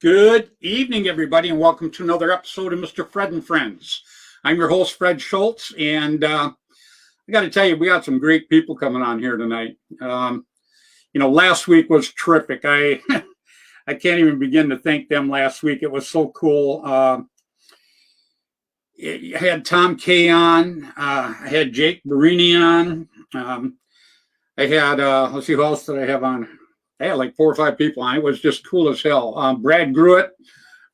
Good evening, everybody, and welcome to another episode of Mr. Fred and Friends. I'm your host, Fred Schultz, and I got to tell you, we got some great people coming on here tonight. Last week was terrific. I I can't even begin to thank them last week. It was so cool. I had Tom K on. I had Jake Barini on. I had, let's see, who else did I have on? I had like 4 or 5 people on. It was just cool as hell. Brad Gruitt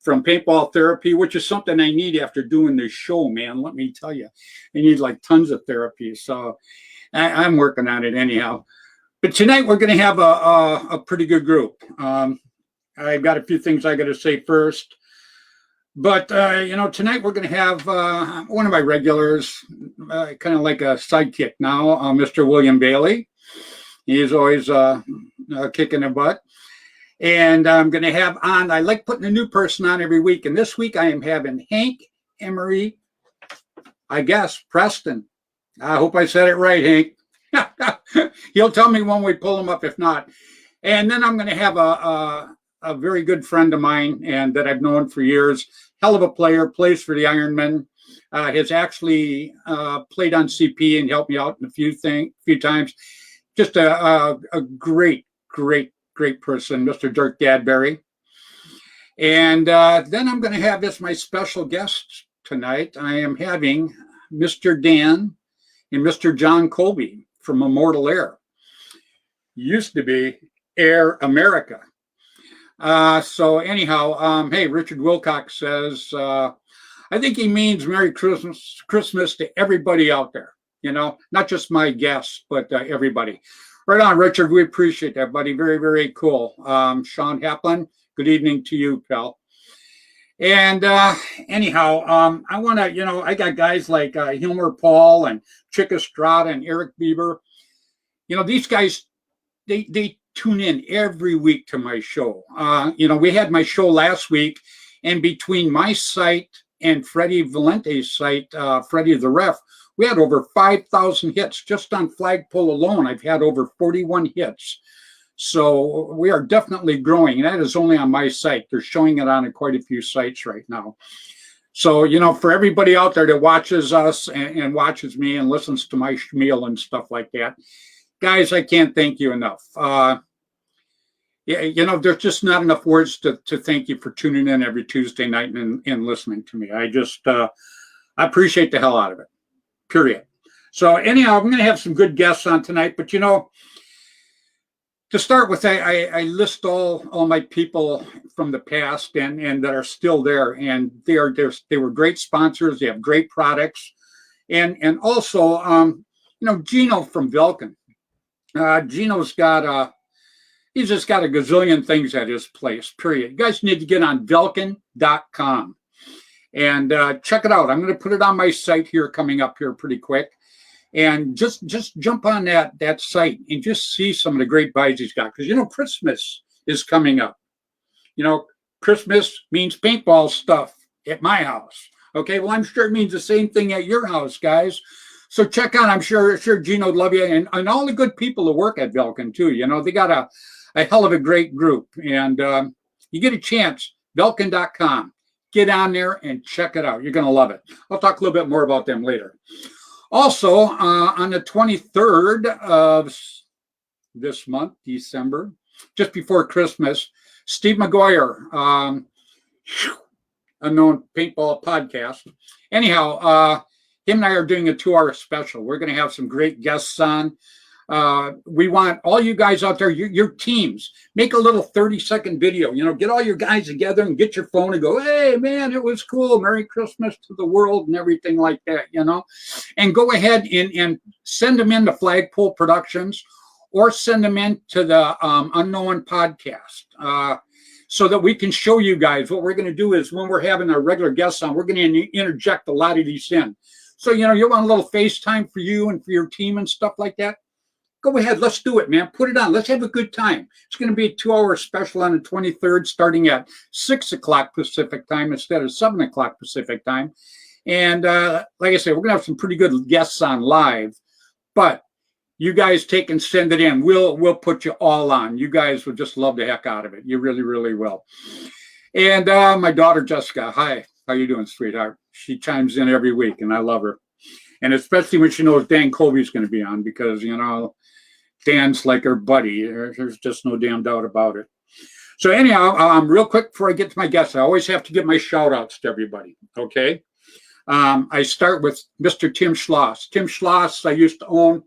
from Paintball Therapy, which is something I need after doing this show, man. Let me tell you, I need like tons of therapy. So I'm working on it anyhow. But tonight we're going to have a pretty good group. I've got a few things I got to say first. But, tonight we're going to have one of my regulars, kind of like a sidekick now, Mr. William Bailey. He's always kicking a butt. And I'm going to have on, I like putting a new person on every week. And this week I am having Hank, Emery, I guess, Preston. I hope I said it right, Hank. He'll tell me when we pull him up, if not. And then I'm going to have a very good friend of mine and that I've known for years. Hell of a player, plays for the Ironmen. Has actually played on CP and helped me out in a few times. Just a great person, Mr. Dirk Dadberry. And then I'm going to have as my special guest tonight, I am having Mr. Dan and Mr. John Colby from Immortal Air. Used to be Air America. So anyhow, hey, Richard Wilcox says, I think he means Merry Christmas to everybody out there. Not just my guests, but everybody. Right on, Richard. We appreciate that, buddy. Very, very cool. Sean Haplin, good evening to you, pal. And anyhow, I want to, I got guys like Hilmer Paul and Chick Estrada and Eric Bieber. These guys, they tune in every week to my show. We had my show last week, and between my site and Freddy Valente's site, Freddy the Ref, we had over 5,000 hits just on Flagpole alone. I've had over 41 hits. So we are definitely growing. That is only on my site. They're showing it on quite a few sites right now. So, for everybody out there that watches us and watches me and listens to my schmeal and stuff like that, guys, I can't thank you enough. There's just not enough words to thank you for tuning in every Tuesday night and listening to me. I just I appreciate the hell out of it. Period. So anyhow, I'm going to have some good guests on tonight, but to start with, I list all my people from the past and that are still there, and they were great sponsors. They have great products, and also Gino from Velkin. Gino's got he's just got a gazillion things at his place. Period. You guys need to get on Velkin.com. And check it out. I'm going to put it on my site here coming up here pretty quick. And just jump on that site and just see some of the great buys he's got. Because, Christmas is coming up. Christmas means paintball stuff at my house. Okay, well, I'm sure it means the same thing at your house, guys. So check out. I'm sure Gino would love you. And all the good people that work at Velkin, too. They got a hell of a great group. And you get a chance, Velkin.com. Get on there and check it out. You're going to love it. I'll talk a little bit more about them later. Also, on the 23rd of this month, December, just before Christmas, Steve McGuire, Unknown Paintball Podcast. Anyhow, him and I are doing a 2-hour special. We're going to have some great guests on. We want all you guys out there, your teams, make a little 30-second video, get all your guys together and get your phone and go, hey, man, it was cool. Merry Christmas to the world and everything like that, and go ahead and send them in to Flagpole Productions or send them in to the Unknown Podcast so that we can show you guys. What we're going to do is when we're having our regular guests on, we're going to interject a lot of these in. So, you want a little FaceTime for you and for your team and stuff like that. Go ahead, let's do it, man. Put it on. Let's have a good time. It's going to be a 2-hour special on the 23rd, starting at 6 o'clock Pacific time instead of 7 o'clock Pacific time. And like I said, we're going to have some pretty good guests on live. But you guys take and send it in. We'll put you all on. You guys will just love the heck out of it. You really, really will. And my daughter Jessica, hi, how you doing, sweetheart? She chimes in every week, and I love her. And especially when she knows Dan Colby's going to be on, because Dan's like her buddy. There's just no damn doubt about it. So anyhow, real quick before I get to my guests, I always have to give my shout outs to everybody. Okay. I start with Mr. Tim Schloss. Tim Schloss, I used to own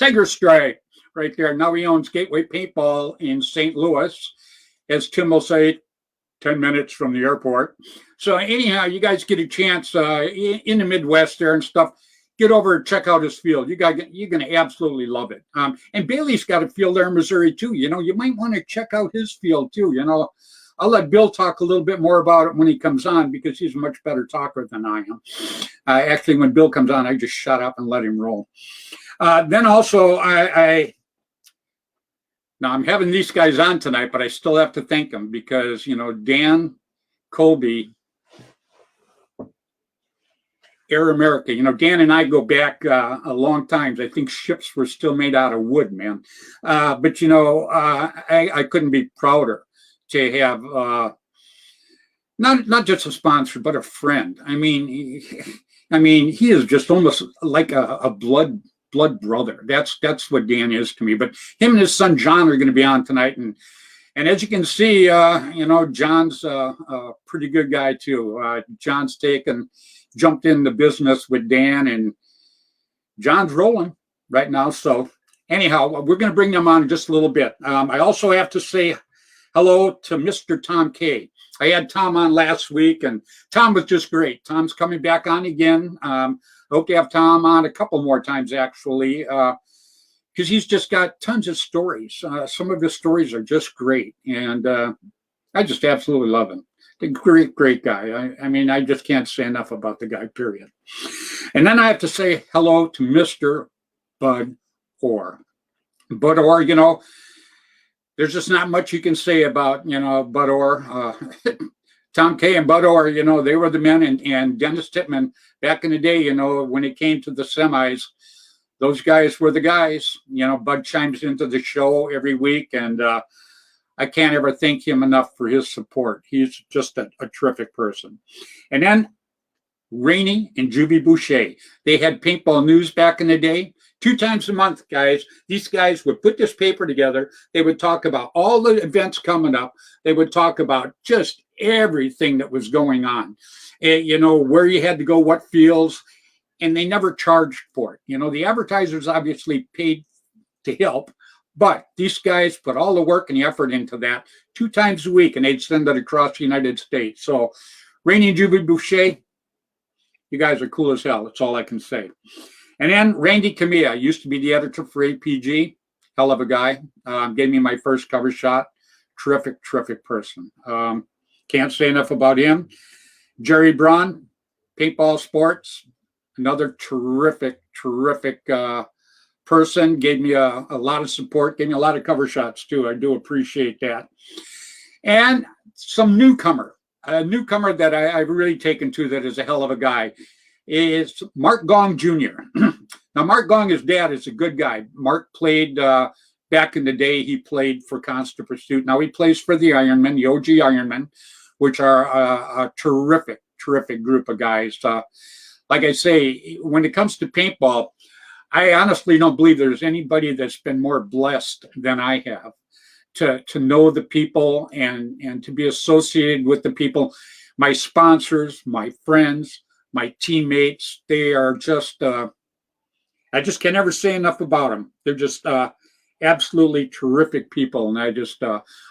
Tiger Strike right there. Now he owns Gateway Paintball in St. Louis. As Tim will say, 10 minutes from the airport. So anyhow, you guys get a chance in the Midwest there and stuff, get over and check out his field. You're going to absolutely love it. And Bailey's got a field there in Missouri too. You might want to check out his field too. I'll let Bill talk a little bit more about it when he comes on, because he's a much better talker than I am. Actually, when Bill comes on, I just shut up and let him roll. Then also, now I'm having these guys on tonight, but I still have to thank them, because, Dan Colby, Air America, Dan and I go back a long time. I think ships were still made out of wood, man. But, I couldn't be prouder to have not just a sponsor, but a friend. I mean, he is just almost like a blood brother. That's what Dan is to me. But him and his son John are going to be on tonight, and as you can see, John's a pretty good guy too. John's jumped in the business with Dan, and John's rolling right now. So anyhow, we're going to bring them on in just a little bit. I also have to say hello to Mr. Tom K. I had Tom on last week, and Tom was just great. Tom's coming back on again. I hope to have Tom on a couple more times, actually, because he's just got tons of stories. Some of his stories are just great, and I just absolutely love him. A great guy. I just can't say enough about the guy, period. And then I have to say hello to Mr. Bud Orr. Bud Orr, there's just not much you can say about, Bud Orr. Tom K and Bud Orr, they were the men, and Dennis Tittman back in the day, when it came to the semis, those guys were the guys. Bud chimes into the show every week, and I can't ever thank him enough for his support. He's just a terrific person. And then Rainey and Juby Boucher, they had paintball news back in the day. 2 times a month, guys. These guys would put this paper together. They would talk about all the events coming up. They would talk about just everything that was going on. Where you had to go, what fields, and they never charged for it. The advertisers obviously paid to help, but these guys put all the work and the effort into that 2 times a week, and they'd send it across the United States. So, Rainey and Juby Boucher, you guys are cool as hell. That's all I can say. And then Randy Camilla used to be the editor for APG. Hell of a guy. Gave me my first cover shot. Terrific person. Can't say enough about him. Jerry Braun, Paintball Sports. Another terrific person. Gave me a lot of support. Gave me a lot of cover shots too. I do appreciate that. And some newcomer. A newcomer that I've really taken to, that is a hell of a guy, is Mark Gong Jr. Now, Mark Gong, his dad, is a good guy. Mark played back in the day. He played for Constant Pursuit. Now he plays for the Ironmen, the OG Ironmen, which are a terrific group of guys. Like I say, when it comes to paintball, I honestly don't believe there's anybody that's been more blessed than I have to know the people and to be associated with the people. My sponsors, my friends, my teammates, they are just, I just can never say enough about them. They're just absolutely terrific people, and I just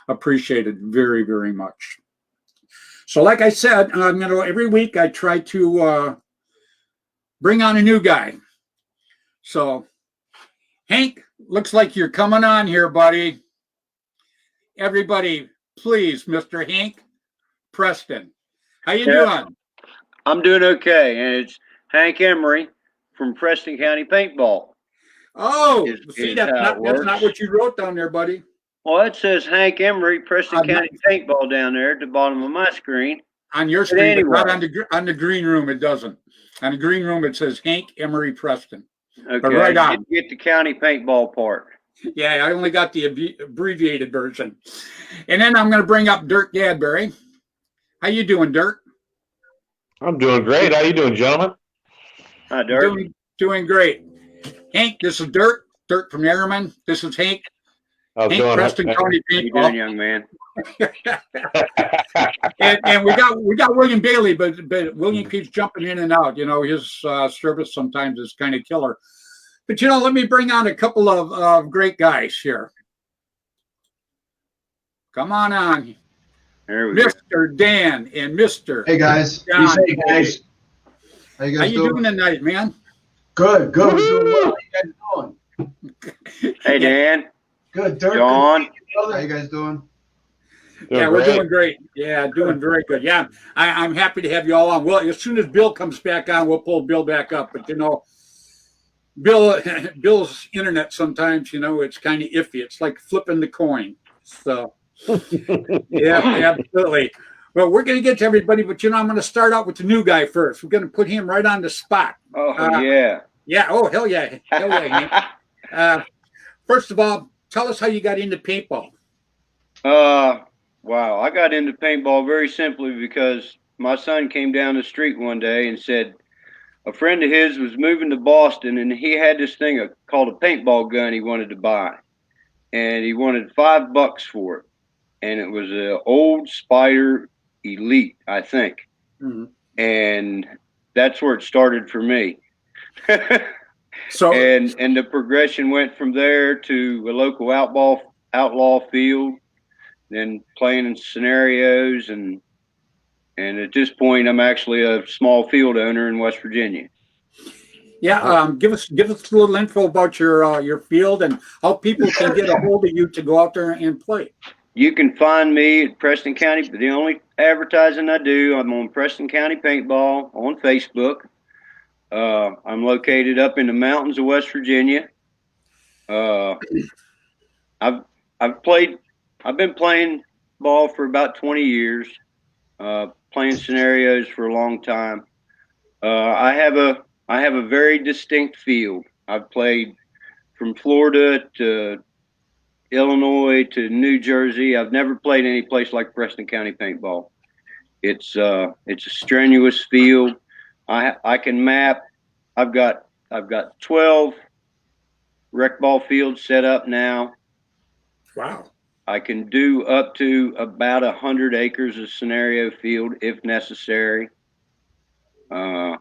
appreciate it very, very much. So like I said, every week I try to bring on a new guy. So, Hank, looks like you're coming on here, buddy. Everybody, please, Mr. Hank Preston. How you doing? I'm doing okay, and it's Hank Emery from Preston County Paintball. Oh, see, that's not what you wrote down there, buddy. Well, it says Hank Emery, Preston County Paintball down there at the bottom of my screen. On your screen, anyway, but not on the green room, it doesn't. On the green room, it says Hank Emery Preston. Okay, but right on. Get the county paintball part. Yeah, I only got the abbreviated version. And then I'm going to bring up Dirk Gadberry. How you doing, Dirk? I'm doing great. How you doing, gentlemen? Hi, Dirk. Doing great. Hank, this is Dirk. Dirk from Airman. This is Hank. How's it Hank, going? Preston County How you doing, young man? and we got William Bailey, but William keeps jumping in and out. You know, his service sometimes is kind of killer. But, you know, let me bring on a couple of great guys here. Come on. There we go. Mr. Dan and Mr. Hey guys. John. Hey guys. How you How guys you doing tonight, man? Good. We're doing well. How you guys doing? Hey, Dan. Good. Dirk. John. How you guys doing? Yeah, we're doing great. Yeah, doing very good. Yeah, I'm happy to have you all on. Well, as soon as Bill comes back on, we'll pull Bill back up. But, you know, Bill's internet sometimes, you know, it's kind of iffy. It's like flipping the coin. So, yeah, absolutely. Well, we're going to get to everybody, but, you know, I'm going to start out with the new guy first. We're going to put him right on the spot. Oh, yeah. Yeah. Oh, hell yeah. Hell yeah, Hank. First of all, tell us how you got into paintball. Wow. I got into paintball very simply because my son came down the street one day and said a friend of his was moving to Boston and he had this thing called a paintball gun he wanted to buy. And he wanted $5 for it. And it was an old Spider Elite, I think. Mm-hmm. And that's where it started for me. So and the progression went from there to a local outlaw field, then playing in scenarios, and at this point I'm actually a small field owner in West Virginia. Yeah, give us a little info about your field and how people can get a hold of you to go out there and play. You can find me at Preston County. The only advertising I do, I'm on Preston County Paintball on Facebook. I'm located up in the mountains of West Virginia. I've been playing ball for about 20 years, playing scenarios for a long time. I have a very distinct field. I've played from Florida to Illinois to New Jersey. I've never played any place like Preston County Paintball. It's a strenuous field. I can map. I've got 12 rec ball fields set up now. Wow. I can do up to about 100 acres of scenario field if necessary. I've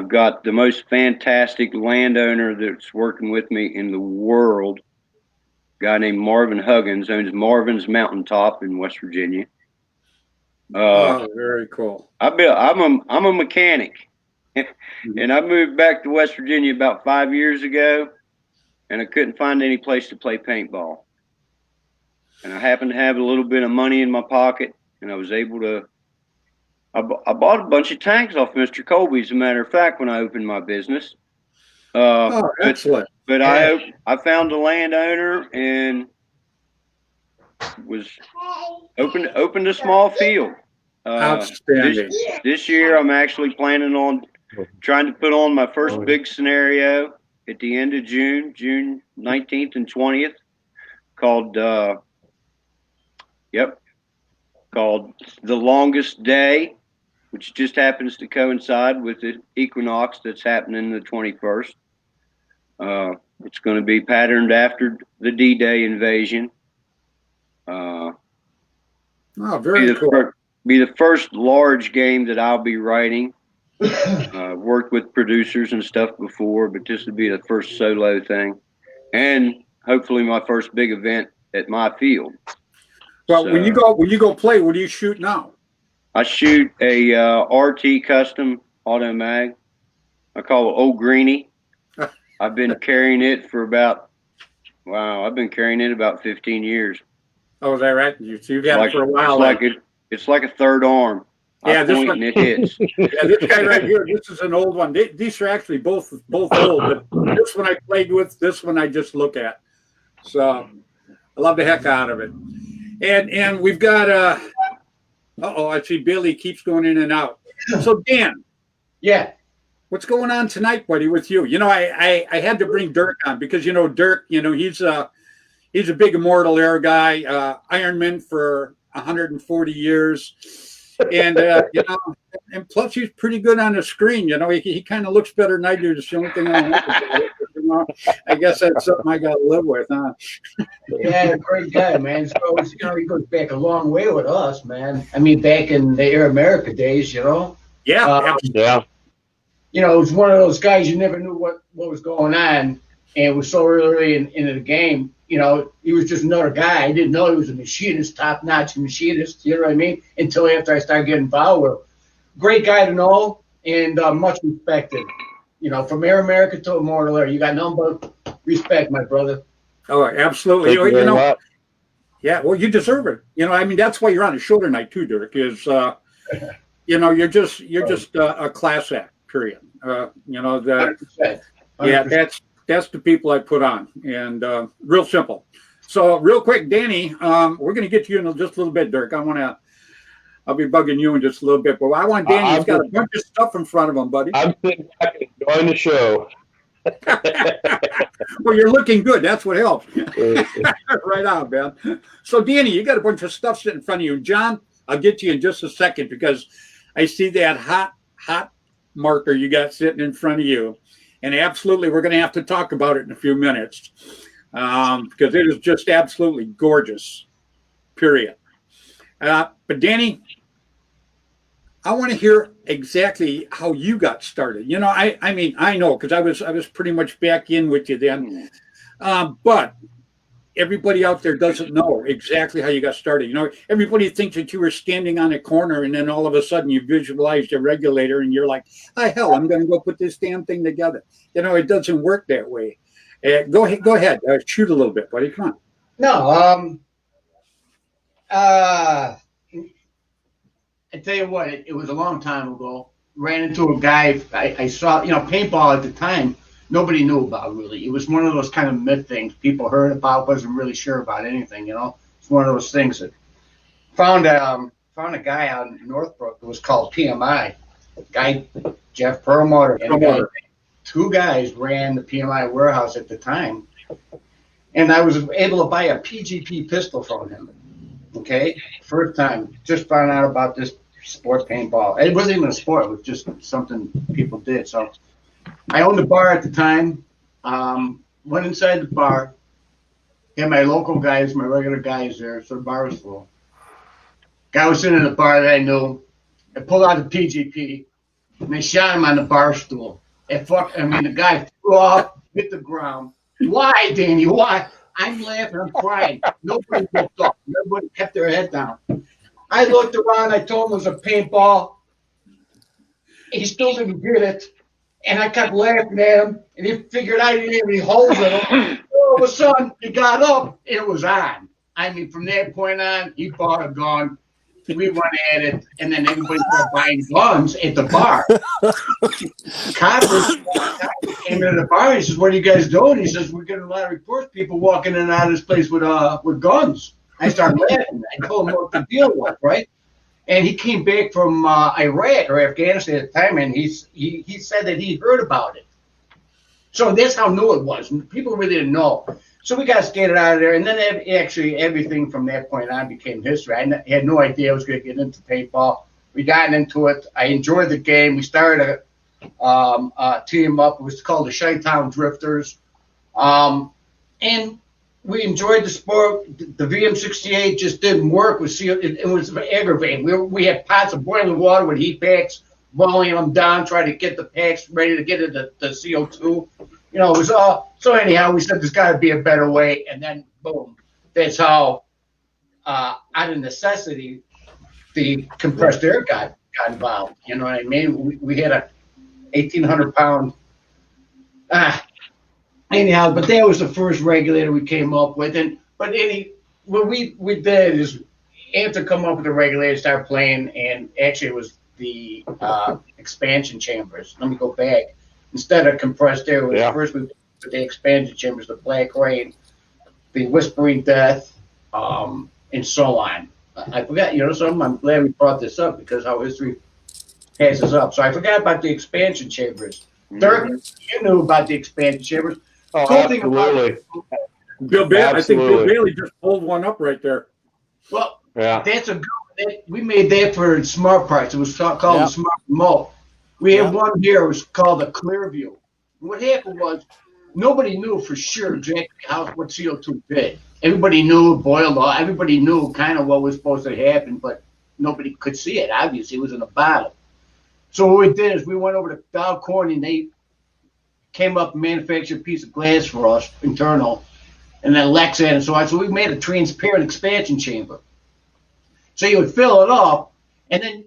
got the most fantastic landowner that's working with me in the world. A guy named Marvin Huggins owns Marvin's Mountaintop in West Virginia. Very cool. I'm a mechanic, and I moved back to West Virginia about 5 years ago, and I couldn't find any place to play paintball. And I happened to have a little bit of money in my pocket, and I was able to. I bought a bunch of tanks off Mr. Colby, as a matter of fact, when I opened my business. Excellent. But I found a landowner and was opened a small field. Outstanding. This year, I'm actually planning on trying to put on my first big scenario at the end of June 19th and 20th, called The Longest Day, which just happens to coincide with the equinox that's happening the 21st. It's going to be patterned after the D-Day invasion. Very cool. Be the first large game that I'll be writing. Worked with producers and stuff before, but this would be the first solo thing, and hopefully my first big event at my field. Well, so, when you go play, what do you shoot now? I shoot a RT custom auto mag. I call it Old Greenie. I've been carrying it for about 15 years. Oh, is that right? You've had it for a while. It's like a third arm. Yeah, this one, and it hits. Yeah, this guy right here, this is an old one. These are actually both old, but this one I played with, this one I just look at. So I love the heck out of it. And we've got I see Billy keeps going in and out. So Dan. Yeah. What's going on tonight, buddy, with you? You know, I had to bring Dirk on because, you know, Dirk, you know, he's he's a big Immortal Air guy, Ironman for 140 years. And, you know, and plus he's pretty good on the screen. You know, he kind of looks better than I do. That's the only thing I don't like about it. You know, I guess that's something I got to live with, huh? Yeah, great guy, man. So, you know, he goes back a long way with us, man. I mean, back in the Air America days, you know. Yeah. Yeah. You know, it was one of those guys you never knew what was going on, and it was so early into the game. You know, he was just another guy. I didn't know he was a machinist, top-notch machinist. You know what I mean? Until after I started getting involved with him. Great guy to know and much respected. You know, from Air America to Immortal Air, you got nothing but respect, my brother. Oh, absolutely. Thank you very much. Yeah, well, you deserve it. You know, I mean, that's why you're on a show tonight too, Dirk. Is you know, you're just a class act. Period. You know that. 100%. Yeah, that's the people I put on, and real simple. So, real quick, Danny, we're going to get to you in just a little bit, Dirk. I'll be bugging you in just a little bit, but I want Danny. He's got a bunch of stuff in front of him, buddy. I'm sitting back enjoying the show. Well, you're looking good. That's what helps. Right on, man. So, Danny, you got a bunch of stuff sitting in front of you. John, I'll get to you in just a second because I see that hot marker you got sitting in front of you. And absolutely, we're going to have to talk about it in a few minutes because it is just absolutely gorgeous, period. But, Danny, I want to hear exactly how you got started. You know, I mean, I know because I was pretty much back in with you then. But everybody out there doesn't know exactly how you got started. You know, everybody thinks that you were standing on a corner and then all of a sudden you visualized a regulator and you're like, oh, hell, I'm going to go put this damn thing together. You know, it doesn't work that way. Go ahead. Shoot a little bit, buddy. Come on. No, I tell you what, it was a long time ago. Ran into a guy I saw, you know, paintball at the time, nobody knew about really. It was one of those kind of myth things people heard about, wasn't really sure about anything, you know. It's one of those things that found a guy out in Northbrook. It was called PMI. Guy, Jeff Perlmutter, and two guys ran the PMI warehouse at the time. And I was able to buy a PGP pistol from him. Okay, first time, just found out about this sport paintball. It wasn't even a sport; it was just something people did. So, I owned a bar at the time. Went inside the bar. Had my local guys, my regular guys there, so the bar was full. Guy was sitting in the bar that I knew. I pulled out the PGP, and I shot him on the bar stool. The guy flew off, hit the ground. Why, Danny? Why? I'm laughing, I'm crying. Nobody looked up. Everybody kept their head down. I looked around, I told him it was a paintball. He still didn't get it. And I kept laughing at him, and he figured I didn't have any holes in him. All of a sudden, he got up, and it was on. I mean, from that point on, he bought a gun. We went at it, and then everybody started buying guns at the bar. Coppers came into the bar. He says, "What are you guys doing?" He says, "We're getting a lot of reports, people walking in and out of this place with guns." I started laughing. I told him what the deal was, right? And he came back from Iraq or Afghanistan at the time, and he said that he heard about it. So that's how new it was. People really didn't know. So we got skated out of there, and then actually everything from that point on became history. I had no idea I was going to get into paintball. We got into it. I enjoyed the game. We started a team up. It was called the Chi-Town Drifters. And we enjoyed the sport. The VM68 just didn't work. It was aggravating. We had pots of boiling water with heat packs, boiling them down, trying to get the packs ready to get into the CO2. You know, it was all. So anyhow, we said there's got to be a better way, and then boom, that's how, out of necessity, the compressed air got involved. You know what I mean? We had a 1,800-pound. Anyhow, but that was the first regulator we came up with, what we did is after come up with the regulator, start playing, and actually it was the expansion chambers. Let me go back. Instead of compressed air, first we put the expansion chambers, the Black Rain, the Whispering Death, and so on. I forgot, something. I'm glad we brought this up because how history passes up. So I forgot about the expansion chambers. Dirk, you knew about the expansion chambers. Oh, Cool thing about absolutely. Bill Bailey, I think Bill Absolutely. Bailey just pulled one up right there. Well, Yeah. that's a good. We made that for Smart Parts. It was called Yeah. the Smart Remote. We Yeah. had one here. It was called a Clearview. What happened was nobody knew for sure exactly what CO2 did. Everybody knew it boiled off. Everybody knew kind of what was supposed to happen, but nobody could see it. Obviously, it was in a bottle. So what we did is we went over to Dow Corning, and they came up and manufactured a piece of glass for us, internal, and then Lexan and so on. So we made a transparent expansion chamber. So you would fill it up, and then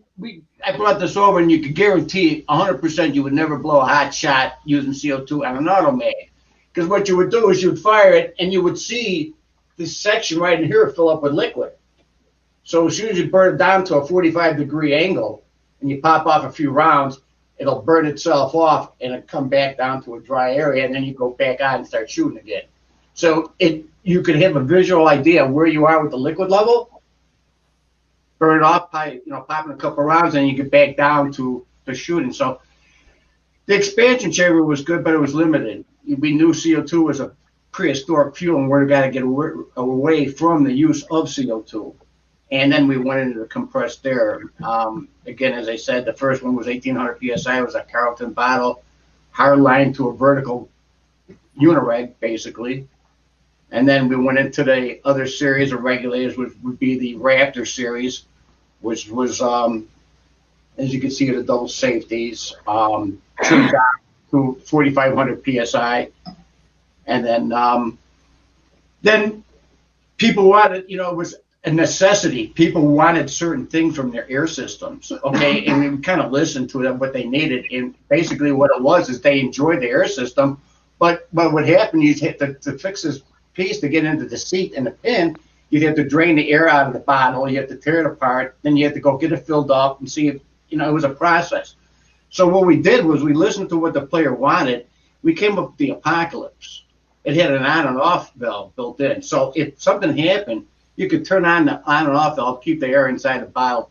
I brought this over, and you could guarantee 100% you would never blow a hot shot using CO2 on an automag. Because what you would do is you would fire it, and you would see this section right in here fill up with liquid. So as soon as you burn it down to a 45-degree angle, and you pop off a few rounds, it'll burn itself off, and it'll come back down to a dry area, and then you go back on and start shooting again. So you could have a visual idea of where you are with the liquid level, burn it off by popping a couple rounds, and you get back down to the shooting. So the expansion chamber was good, but it was limited. We knew CO2 was a prehistoric fuel, and we're got to get away from the use of CO2. And then we went into the compressed air. Again, as I said, the first one was 1,800 psi. It was a Carlton bottle, hard lined to a vertical unireg, basically. And then we went into the other series of regulators, which would be the Raptor series, which was, as you can see, the double safeties, trimmed down to 4,500 psi. And then people wanted, it was a necessity. People wanted certain things from their air systems, okay? And we kind of listened to them, what they needed. And basically what it was is they enjoyed the air system, but what happened, you had to fix this piece to get into the seat and the pin, you'd have to drain the air out of the bottle, you have to tear it apart, then you have to go get it filled up and see if, it was a process. So what we did was we listened to what the player wanted. We came up with the Apocalypse. It had an on and off valve built in. So if something happened, you could turn on the on and off valve, keep the air inside the bottle,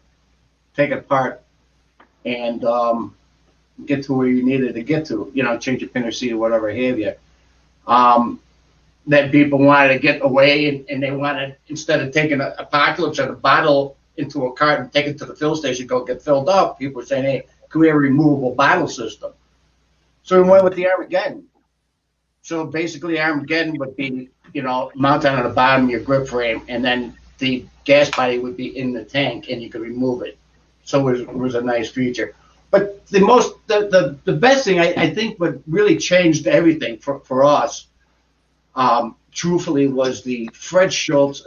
take it apart, and get to where you needed to get to, change a pin or seat or whatever have you. That people wanted to get away, and they wanted, instead of taking an Apocalypse and a bottle into a cart and take it to the fill station, go get filled up, people were saying, hey, can we have a removable bottle system? So we went with the Armageddon. So basically Armageddon would be, mounted on the bottom of your grip frame, and then the gas body would be in the tank, and you could remove it. So it was a nice feature. But the best thing, I think, what really changed everything for us, truthfully, was the Fred Schultz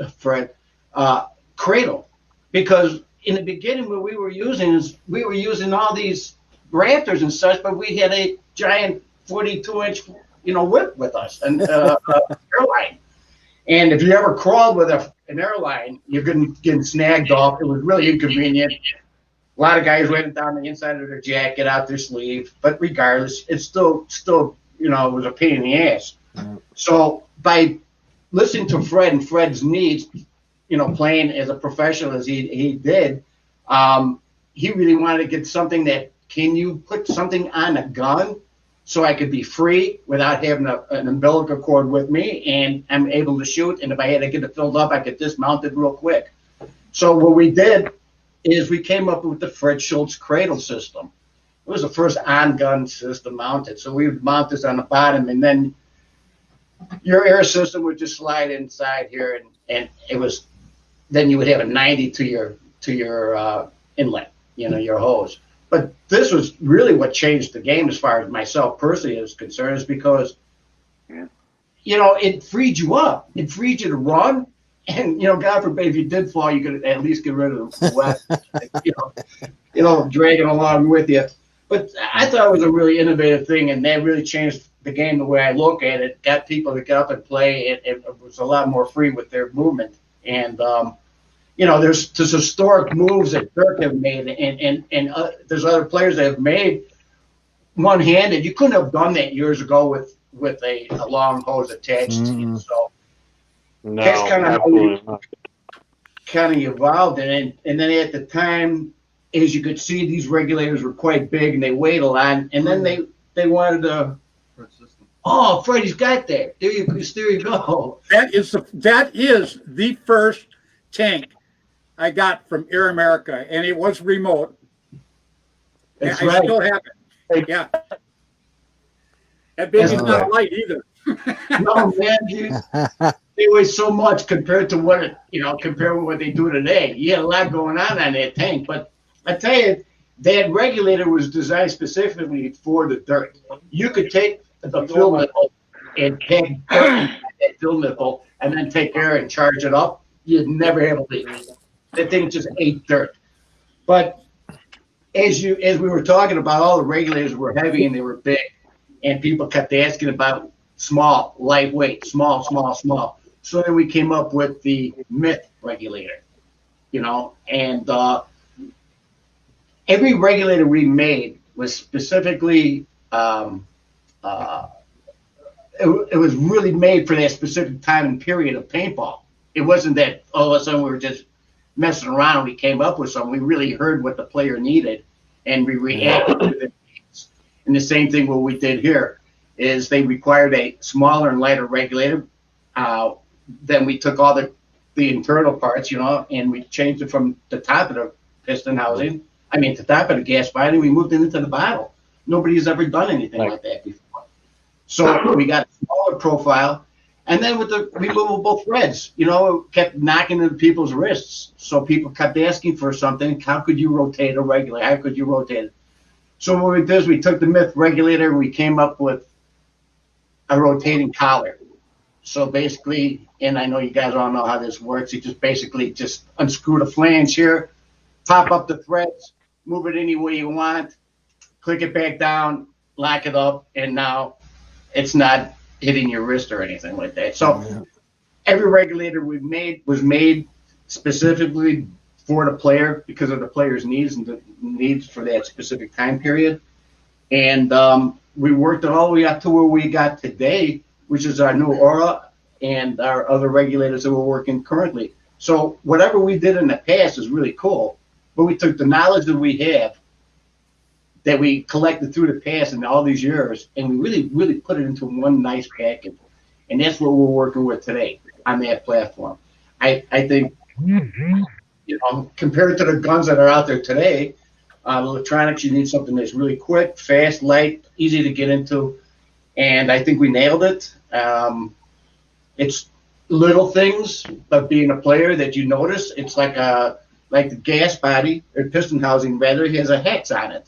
cradle. Because in the beginning, what we were using all these Raptors and such, but we had a giant 42-inch, whip with us, and airline. And if you ever crawled with an airline, you're getting snagged off. It was really inconvenient. A lot of guys ran it down the inside of their jacket, out their sleeve. But regardless, it's still, it was a pain in the ass. Mm-hmm. So by listening to Fred and Fred's needs, playing as a professional as he did, he really wanted to get something that, can you put something on a gun so I could be free without having an umbilical cord with me, and I'm able to shoot, and if I had to get it filled up, I could dismount it real quick. So what we did is we came up with the Fred Schultz cradle system. It was the first on-gun system mounted. So we would mount this on the bottom, and then your air system would just slide inside here, and it was, then you would have a 90 to your inlet, your hose. But this was really what changed the game as far as myself personally is concerned, is because, it freed you up. It freed you to run. And, God forbid, if you did fall, you could at least get rid of the wet, dragging along with you. But I thought it was a really innovative thing, and that really changed the game the way I look at it. Got people to get up and play. It was a lot more free with their movement. And, there's historic moves that Dirk have made, and there's other players that have made one-handed. You couldn't have done that years ago with a long hose attached to you. So No, that's absolutely not. kind of evolved. And then at the time, as you could see, these regulators were quite big and they weighed a lot. And then they wanted Oh, Freddy's got that. There you go. That is the first tank I got from Air America, and it was remote. That's I right. still have it. Yeah. That baby's That's not right. light either. No, man, they weigh so much compared to compared with what they do today. You had a lot going on that tank, but I tell you, that regulator was designed specifically for the Dirk. You could take the fill nipple and take that fill nipple and then take air and charge it up. You'd never have a leak. That thing just ate dirt. But as we were talking about, all the regulators were heavy and they were big, and people kept asking about small, lightweight, small. So then we came up with the Myth regulator, and every regulator we made was specifically it was really made for that specific time and period of paintball. It wasn't that all of a sudden we were just messing around and we came up with something. We really heard what the player needed and we reacted to the needs. And the same thing what we did here is they required a smaller and lighter regulator. Then we took all the internal parts, and we changed it from the top of the piston housing. The top of the gas body, we moved it into the bottle. Nobody's ever done anything like that before. So we got a smaller profile. And then with the removable threads, it kept knocking into people's wrists. So people kept asking for something. How could you rotate a regulator? How could you rotate it? So what we did is we took the Myth regulator and we came up with a rotating collar. So basically, and I know you guys all know how this works, you just unscrew the flange here, pop up the threads, move it any way you want, click it back down, lock it up, and now it's not hitting your wrist or anything like that. So every regulator we've made was made specifically for the player because of the player's needs and the needs for that specific time period. And we worked it all the way up to where we got today, which is our new Aura and our other regulators that we're working currently. So whatever we did in the past is really cool, but we took the knowledge that we have that we collected through the past and all these years, and we really, really put it into one nice package. And that's what we're working with today on that platform. I think, compared to the guns that are out there today, electronics, you need something that's really quick, fast, light, easy to get into. And I think we nailed it. It's little things, but being a player that you notice, it's like the gas body or piston housing rather has a hex on it.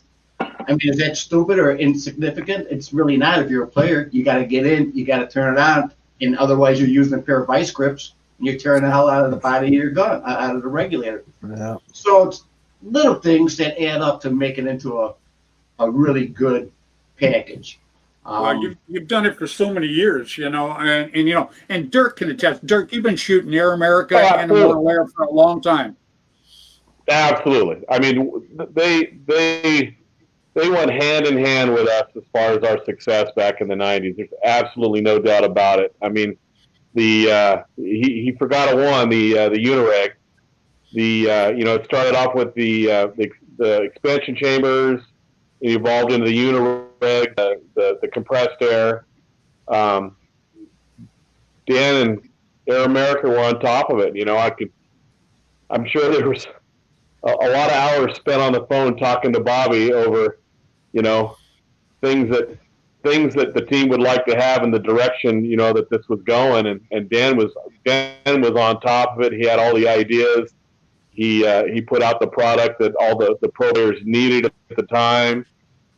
Is that stupid or insignificant? It's really not. If you're a player, you got to get in, you got to turn it on, and otherwise you're using a pair of vice grips and you're tearing the hell out of the body of your gun, out of the regulator. Yeah. So it's little things that add up to make it into a really good package. Well, you've done it for so many years, and Dirk can attest. Dirk, you've been shooting Air America and Immortal Air for a long time. Absolutely. They went hand in hand with us as far as our success back in the 90s. There's absolutely no doubt about it. He forgot one, the Unireg. It started off with the expansion chambers. It evolved into the Unireg, the compressed air. Dan and Air America were on top of it. I'm sure there was a lot of hours spent on the phone talking to Bobby over, things that the team would like to have in the direction, that this was going. And Dan was on top of it. He had all the ideas. He put out the product that all the pro players needed at the time.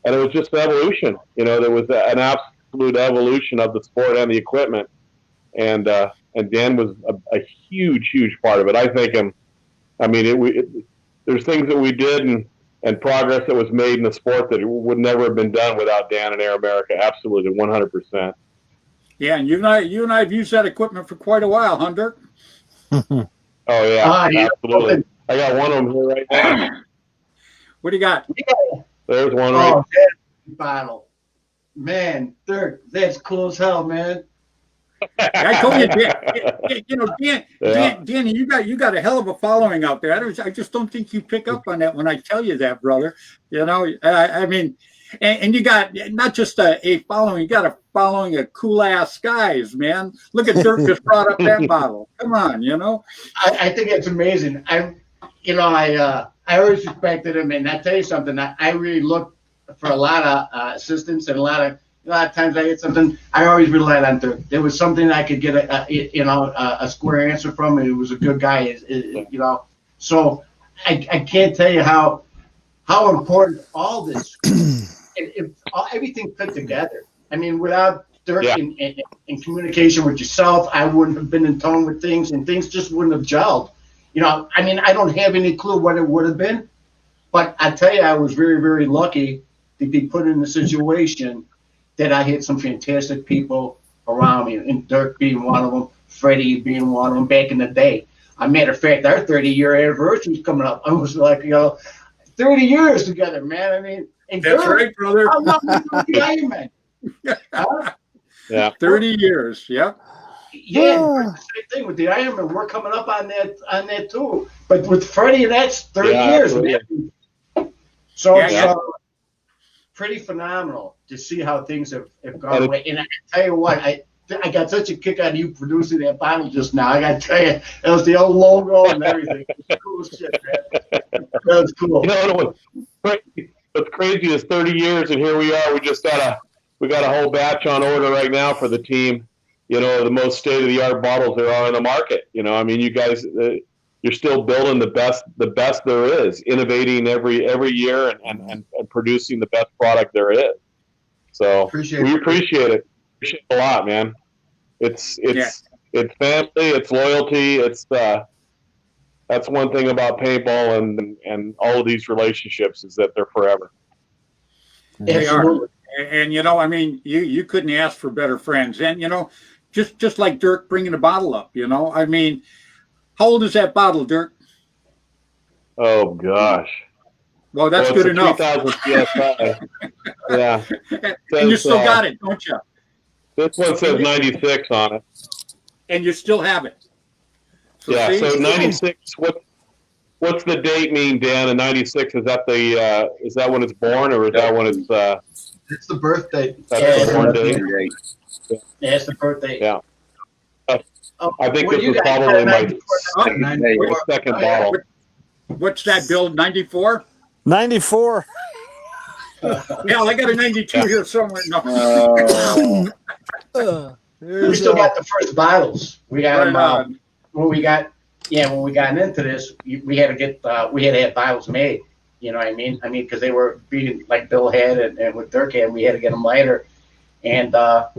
And it was just an evolution. There was an absolute evolution of the sport and the equipment. And Dan was a huge, huge part of it. I think there's things that we did and progress that was made in the sport that would never have been done without Dan and Air America. Absolutely, 100%. Yeah, and you and I have used that equipment for quite a while, huh, Dirk? Oh yeah, absolutely. I got one of them here right now. What do you got? There's one right. Bottle. Man, Dirk, that's cool as hell, man. I told you, Dan, you got a hell of a following out there. I just don't think you pick up on that when I tell you that, brother. And you got not just a following, you got a following of cool ass guys, man. Look at Dirk just brought up that bottle. Come on, you know. I think it's amazing. I always respected him, and I tell you something. I really looked for a lot of assistance, and a lot of times I get something. I always relied on Dirk. There was something I could get a square answer from, and he was a good guy. So I can't tell you how important all this. Everything put together. I mean, without Dirk in communication with yourself, I wouldn't have been in tone with things, and things just wouldn't have gelled. I mean, I don't have any clue what it would have been, but I tell you, I was very, very lucky to be put in a situation that I had some fantastic people around me, and Dirk being one of them, Freddy being one of them back in the day. As a matter of fact, our 30-year anniversary is coming up. I was like, 30 years together, man. I mean, and that's Dirk, right, brother. how long was the Iron Man? Huh? Yeah. 30 years. Yep. Yeah, same thing with the Iron Man. We're coming up on that too. But with Freddy, that's 30 years, man. So pretty phenomenal to see how things have gone away. And I tell you what, I got such a kick out of you producing that bottle just now. I got to tell you, that was the old logo and everything. It was cool shit, man. That was cool. What's crazy is 30 years, and here we are. We got a whole batch on order right now for the team. The most state-of-the-art bottles there are in the market. I mean, you guys, you're still building the best there is, innovating every year and producing the best product there is. So we appreciate it. Appreciate it a lot, man. It's family, it's loyalty, that's one thing about paintball and all of these relationships is that they're forever. They are. And I mean, you couldn't ask for better friends. And just like Dirk bringing the bottle up, I mean, how old is that bottle, Dirk? Oh gosh. Well, that's good enough. 3,000 PSI. Yeah. And you still got it, don't you? This one says 96 on it. And you still have it. So so 96. What's the date mean, Dan? And 96 is that when it's born, or is that when it's? It's the birthday. That's the born date. Yeah, it's the birthday. Yeah. I think this is probably my second bottle. What's that, Bill? 94? 94. Yeah, I got a 92 here somewhere. No. We still got the first bottles. We got them when we got into this. We had to have bottles made. You know what I mean? Because they were being like Bill had and with Dirk had, we had to get them lighter. And there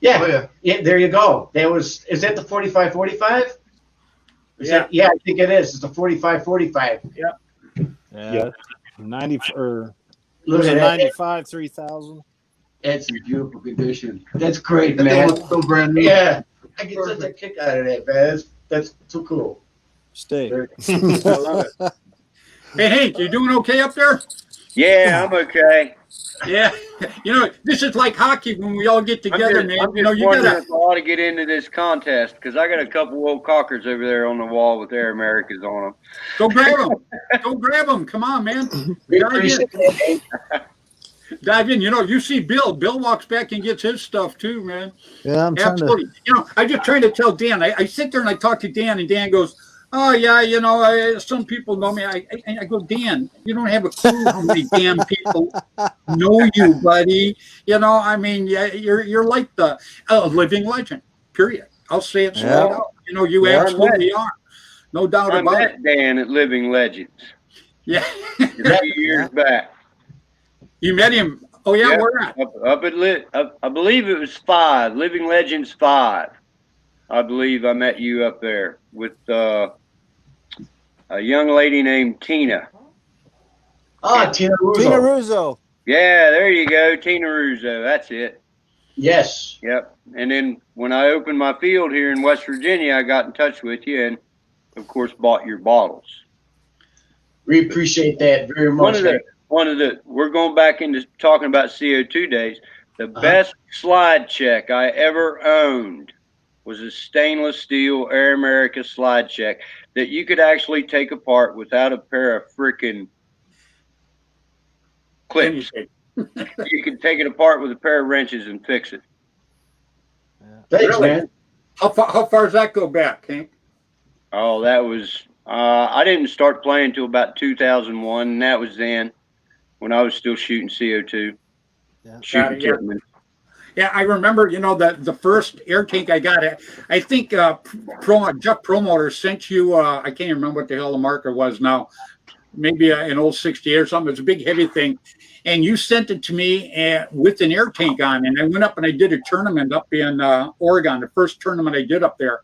you go. Is that the 45-45? Yeah, I think it is. It's the 45-45. Yeah. 90 or Look at 95 3000. It's in beautiful condition. That's great, man. That so brand new. Yeah, I get such a kick out of that, man. That's too cool. Stay. I love it. Hey, Hank, you doing okay up there? Yeah, I'm okay. Yeah, this is like hockey when we all get together, man. I'm just wondering if I ought to get into this contest because I got a couple old cockers over there on the wall with Air Americas on them. Go grab them. Go grab them. Come on, man. Dive in. You see Bill. Bill walks back and gets his stuff too, man. Yeah, I'm absolutely. I'm just trying to tell Dan. I sit there and I talk to Dan, and Dan goes, "Oh yeah, some people know me." I go, Dan, you don't have a clue how many damn people know you, buddy. You're like the living legend. Period. I'll say it straight out. You absolutely are. No doubt about it. I met Dan at Living Legends. Yeah. A few years back. You met him? Oh yeah, where at? Up at I believe it was 5 Living Legends 5. I believe I met you up there with a young lady named Tina. Tina Russo. Tina Russo. Yeah, there you go, Tina Russo. That's it. Yes. Yep. And then when I opened my field here in West Virginia, I got in touch with you and, of course, bought your bottles. We appreciate that very much. We're going back into talking about CO2 days. The best slide check I ever owned was a stainless steel Air America slide check that you could actually take apart without a pair of freaking clips. You can take it apart with a pair of wrenches and fix it. Thanks, Really? man. How far does that go back, Hank? Oh, that was I didn't start playing until about 2001, and that was then when I was still shooting CO2, shooting Yeah. Tippmann. Yeah, I remember, the first air tank I got. I think Jeff Promoter sent you, I can't even remember what the hell the marker was now, maybe an old 68 or something. It's a big, heavy thing. And you sent it to me with an air tank on. And I went up and I did a tournament up in Oregon, the first tournament I did up there.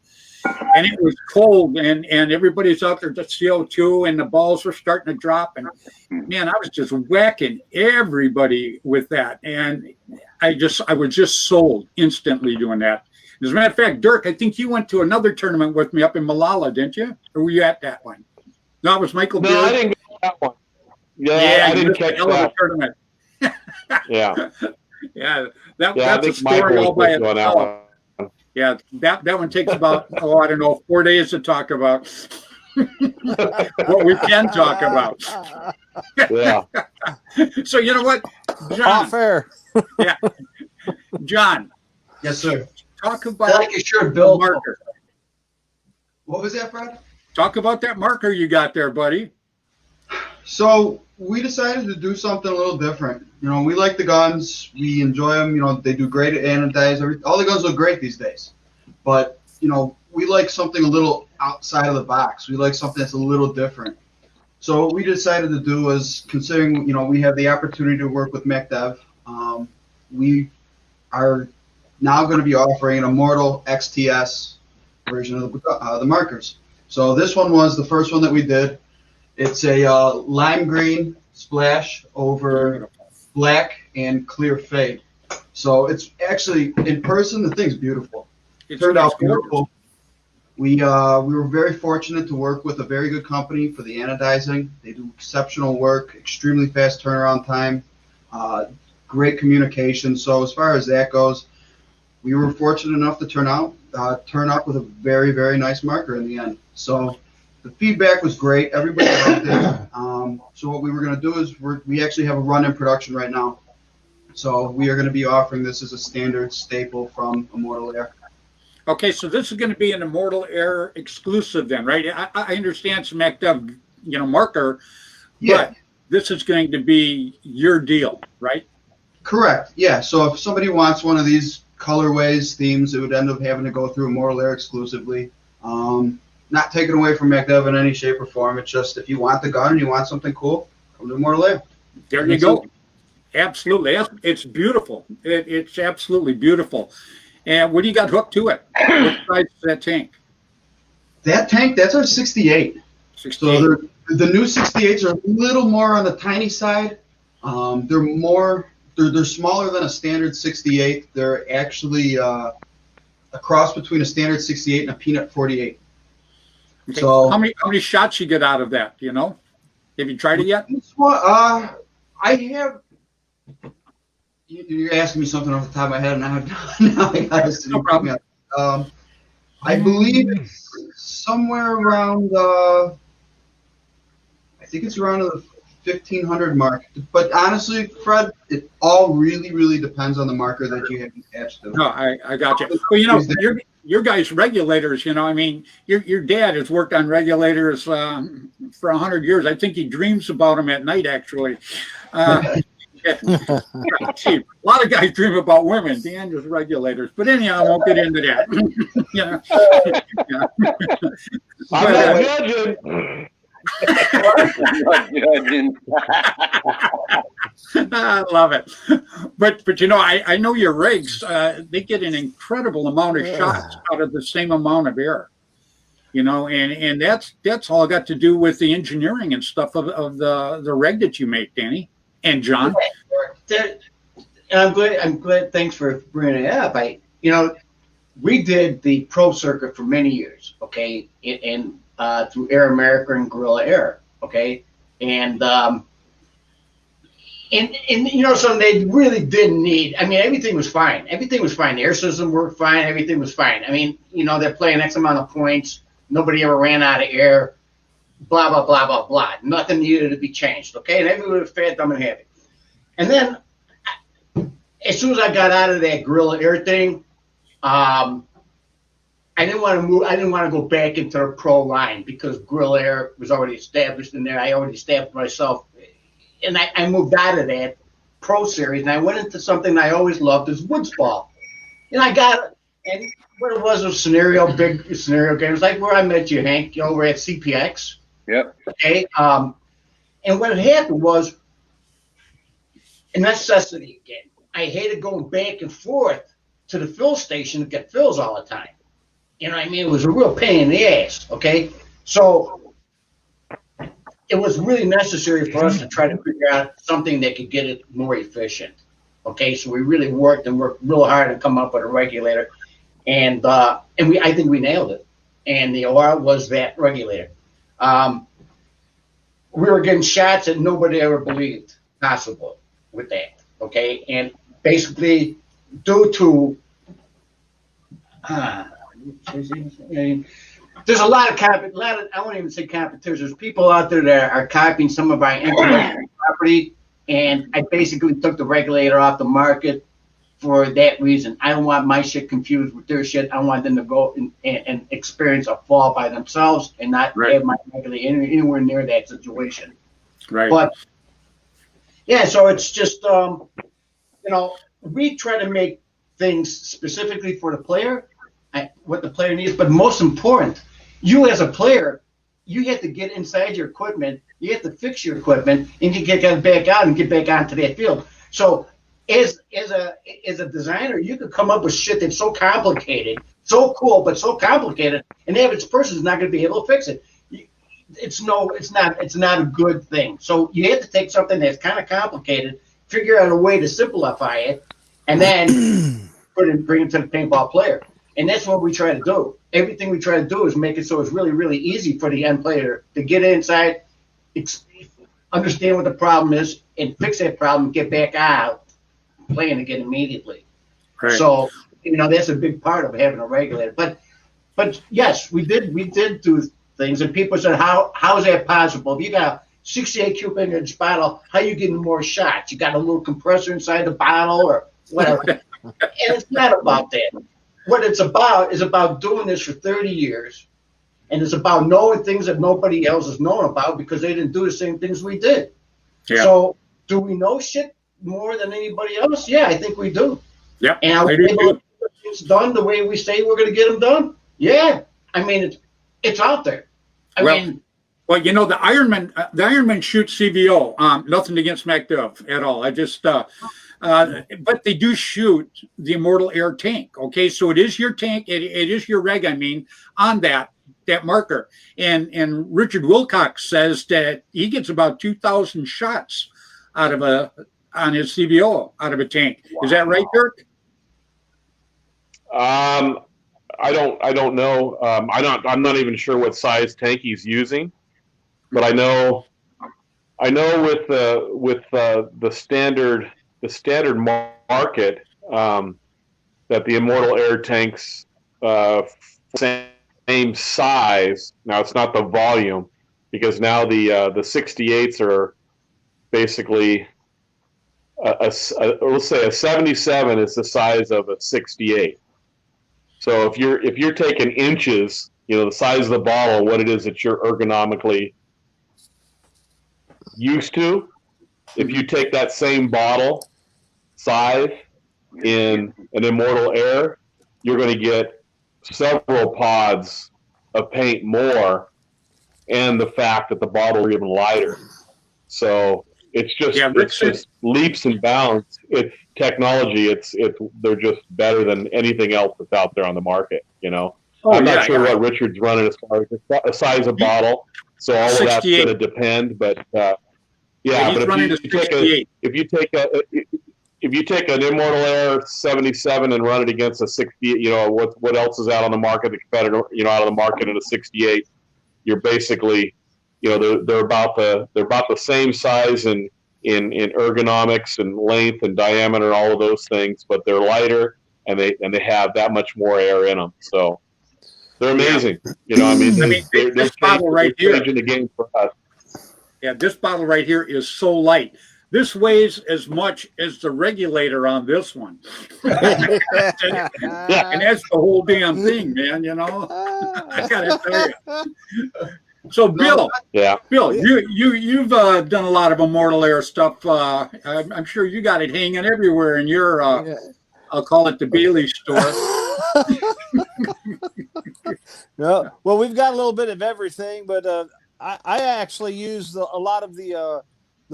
And it was cold, and everybody's out there to CO2, and the balls were starting to drop. And man, I was just whacking everybody with that. And I was just sold instantly doing that. As a matter of fact, Dirk, I think you went to another tournament with me up in Malala, didn't you? Or were you at that one? No, it was Michael No, Beard. I didn't go to that one. Yeah, I didn't catch that. Tournament. Yeah. Yeah, I that's a think story Michael all by was on that itself. one. Yeah, that one takes about, I don't know, 4 days to talk about what we can talk about. Yeah. So you know what, Not John? fair. Yeah, John, Yes, sir. talk I about like your shirt, the Bill. marker. What was that, Fred? Talk about that marker you got there, buddy. So we decided to do something a little different. We like the guns. We enjoy them. They do great at anodize. All the guns look great these days. But, we like something a little outside of the box. We like something that's a little different. So what we decided to do was, considering, we have the opportunity to work with MacDev, we are now going to be offering an Immortal XTS version of the markers. So this one was the first one that we did. It's a lime green splash over black and clear fade. So it's actually, in person, the thing's beautiful. It turned out beautiful. We were very fortunate to work with a very good company for the anodizing. They do exceptional work, extremely fast turnaround time, great communication. So as far as that goes, we were fortunate enough to turn up with a very, very nice marker in the end. So the feedback was great. Everybody loved it. So what we were going to do is we actually have a run in production right now. So we are going to be offering this as a standard staple from Immortal Air. Okay, so this is going to be an Immortal Air exclusive then, right? I understand some MacDev, marker, Yeah. but this is going to be your deal, right? Correct. Yeah. So if somebody wants one of these colorways, themes, it would end up having to go through Immortal Air exclusively. Not taken away from MacDev in any shape or form. It's just if you want the gun and you want something cool, come to Immortal Air. There you go. Absolutely. It's beautiful. It's absolutely beautiful. And what do you got hooked to it? What size is that tank? That tank, that's our 68. 68. So the new 68s are a little more on the tiny side. They're smaller than a standard 68. They're actually a cross between a standard 68 and a peanut 48. Okay. So how many shots you get out of that? Do you know? Have you tried it yet? I have. You're asking me something off the top of my head, and now I got this. No problem. I believe it's somewhere around. I think it's around the 1,500 mark. But honestly, Fred, it all really, really depends on the marker that you have attached to. No, I got you. Well, your guys' regulators. Your dad has worked on regulators for 100 years. I think he dreams about them at night, actually. See, a lot of guys dream about women. Dan is regulators, but anyhow, I won't get into that. I'm not judging. I love it. But I know your rigs, they get an incredible amount of shots out of the same amount of air. And that's all got to do with the engineering and stuff of the rig that you make, Danny and John. I'm glad. Thanks for bringing it up. We did the pro circuit for many years, okay, and through Air America and Gorilla Air, okay, and so they really didn't need. Everything was fine. Everything was fine. The air system worked fine. Everything was fine. They're playing X amount of points. Nobody ever ran out of air. Blah blah blah blah blah. Nothing needed to be changed, okay, and everybody was fat, dumb, and happy. And then as soon as I got out of that Gorilla Air thing, I didn't want to move. I didn't want to go back into the pro line because Gorilla Air was already established in there. I already established myself, and I moved out of that pro series, and I went into something I always loved, is woods ball. And I got, and what it was a scenario, big scenario games, like where I met you, Hank, over at CPX. Yep. Okay. And what had happened was a necessity again. I hated going back and forth to the fill station to get fills all the time. You know what I mean? It was a real pain in the ass. Okay. So it was really necessary for us to try to figure out something that could get it more efficient. Okay. So we really worked real hard to come up with a regulator. And I think we nailed it. And the OR was that regulator. We were getting shots that nobody ever believed possible with that, okay? And basically, due to there's a lot of I won't even say competitors. There's people out there that are copying some of our intellectual property, and I basically took the regulator off the market for that reason. I don't want my shit confused with their shit. I want them to go and experience a fall by themselves and not have my regulator anywhere near that situation. Right. But yeah, so it's just we try to make things specifically for the player, what the player needs. But most important, you as a player, you have to get inside your equipment. You have to fix your equipment and you get back out and get back onto that field. So as a designer, you could come up with shit that's so complicated, so cool, but so complicated, and the average person is not going to be able to fix it. It's not a good thing. So you have to take something that's kind of complicated, figure out a way to simplify it, and then bring it to the paintball player. And that's what we try to do. Everything we try to do is make it so it's really, really easy for the end player to get inside, understand what the problem is, and fix that problem, get back out, playing again immediately. Right. So, that's a big part of having a regulator. But yes, we did do things, and people said, how is that possible? If you got a 68 cubic inch bottle, how are you getting more shots? You got a little compressor inside the bottle or whatever. And it's not about that. What it's about is about doing this for 30 years, and it's about knowing things that nobody else has known about because they didn't do the same things we did. Yeah. So do we know shit more than anybody else? Yeah, I think we do. Yeah. And are we able to get things done the way we say we're going to get them done? Yeah. I mean, it's out there. I mean, the Ironman shoots CVO. Nothing against MacDuff at all. I just, but they do shoot the Immortal Air tank. Okay, so it is your tank. It is your reg. I mean, on that marker. And Richard Wilcox says that he gets about 2,000 shots on his CVO out of a tank. Wow. Is that right, Dirk? I don't know. I'm not even sure what size tank he's using, but I know with the standard market that the Immortal Air tanks same size. Now it's not the volume because now the 68s are basically let's say a 77 is the size of a 68. So if you're taking inches, the size of the bottle, what it is that you're ergonomically used to, if you take that same bottle size in an Immortal Air, you're going to get several pods of paint more, and the fact that the bottle is even lighter. So it's just leaps and bounds. It's technology. They're just better than anything else that's out there on the market. I'm not sure what Richard's running as far as the size of bottle. So all of that's going to depend. But but if you take an Immortal Air 77 and run it against a 68, what else is out on the market? The competitor, out of the market in a 68, you're basically, they're about the same size in ergonomics and length and diameter and all of those things, but they're lighter and they have that much more air in them. So they're amazing. This bottle right here, changing the game for us. Yeah, this bottle right here is so light. this weighs as much as the regulator on this one. And that's the whole damn thing, man, you know. I gotta tell you. So Bill, Bill, you've done a lot of Immortal Air stuff. I'm sure you got it hanging everywhere in your I'll call it the Bailey store. No, well, we've got a little bit of everything, but I actually used a lot of the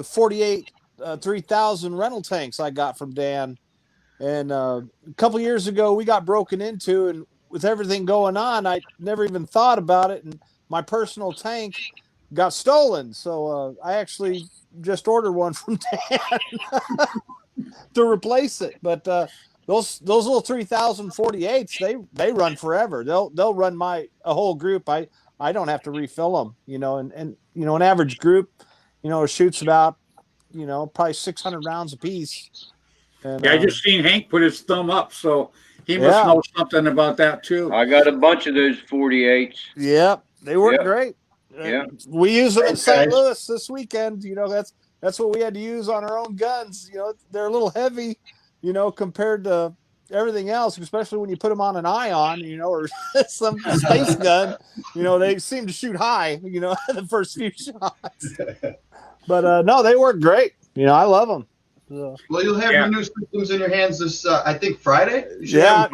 48 3000 rental tanks I got from Dan, and a couple years ago we got broken into, and with everything going on, I never even thought about it, and my personal tank got stolen, so I actually just ordered one from Dan to replace it. But those little 3048s, they run forever. They'll run a whole group. I don't have to refill them, you know, and you know, an average group, you know, shoots about, you know, probably 600 rounds a piece. And, I just seen Hank put his thumb up, so he must know something about that too. I got a bunch of those 48s. Yep, they work great. Yeah, we use them in St. Louis this weekend. You know, that's what we had to use on our own guns. You know, they're a little heavy, you know, compared to everything else, especially when you put them on an ion, you know, or some space gun. You know, they seem to shoot high, you know, the first few shots. But no, they work great. You know, I love them. So. Well, you'll have your new systems in your hands this, I think, Friday. Yeah.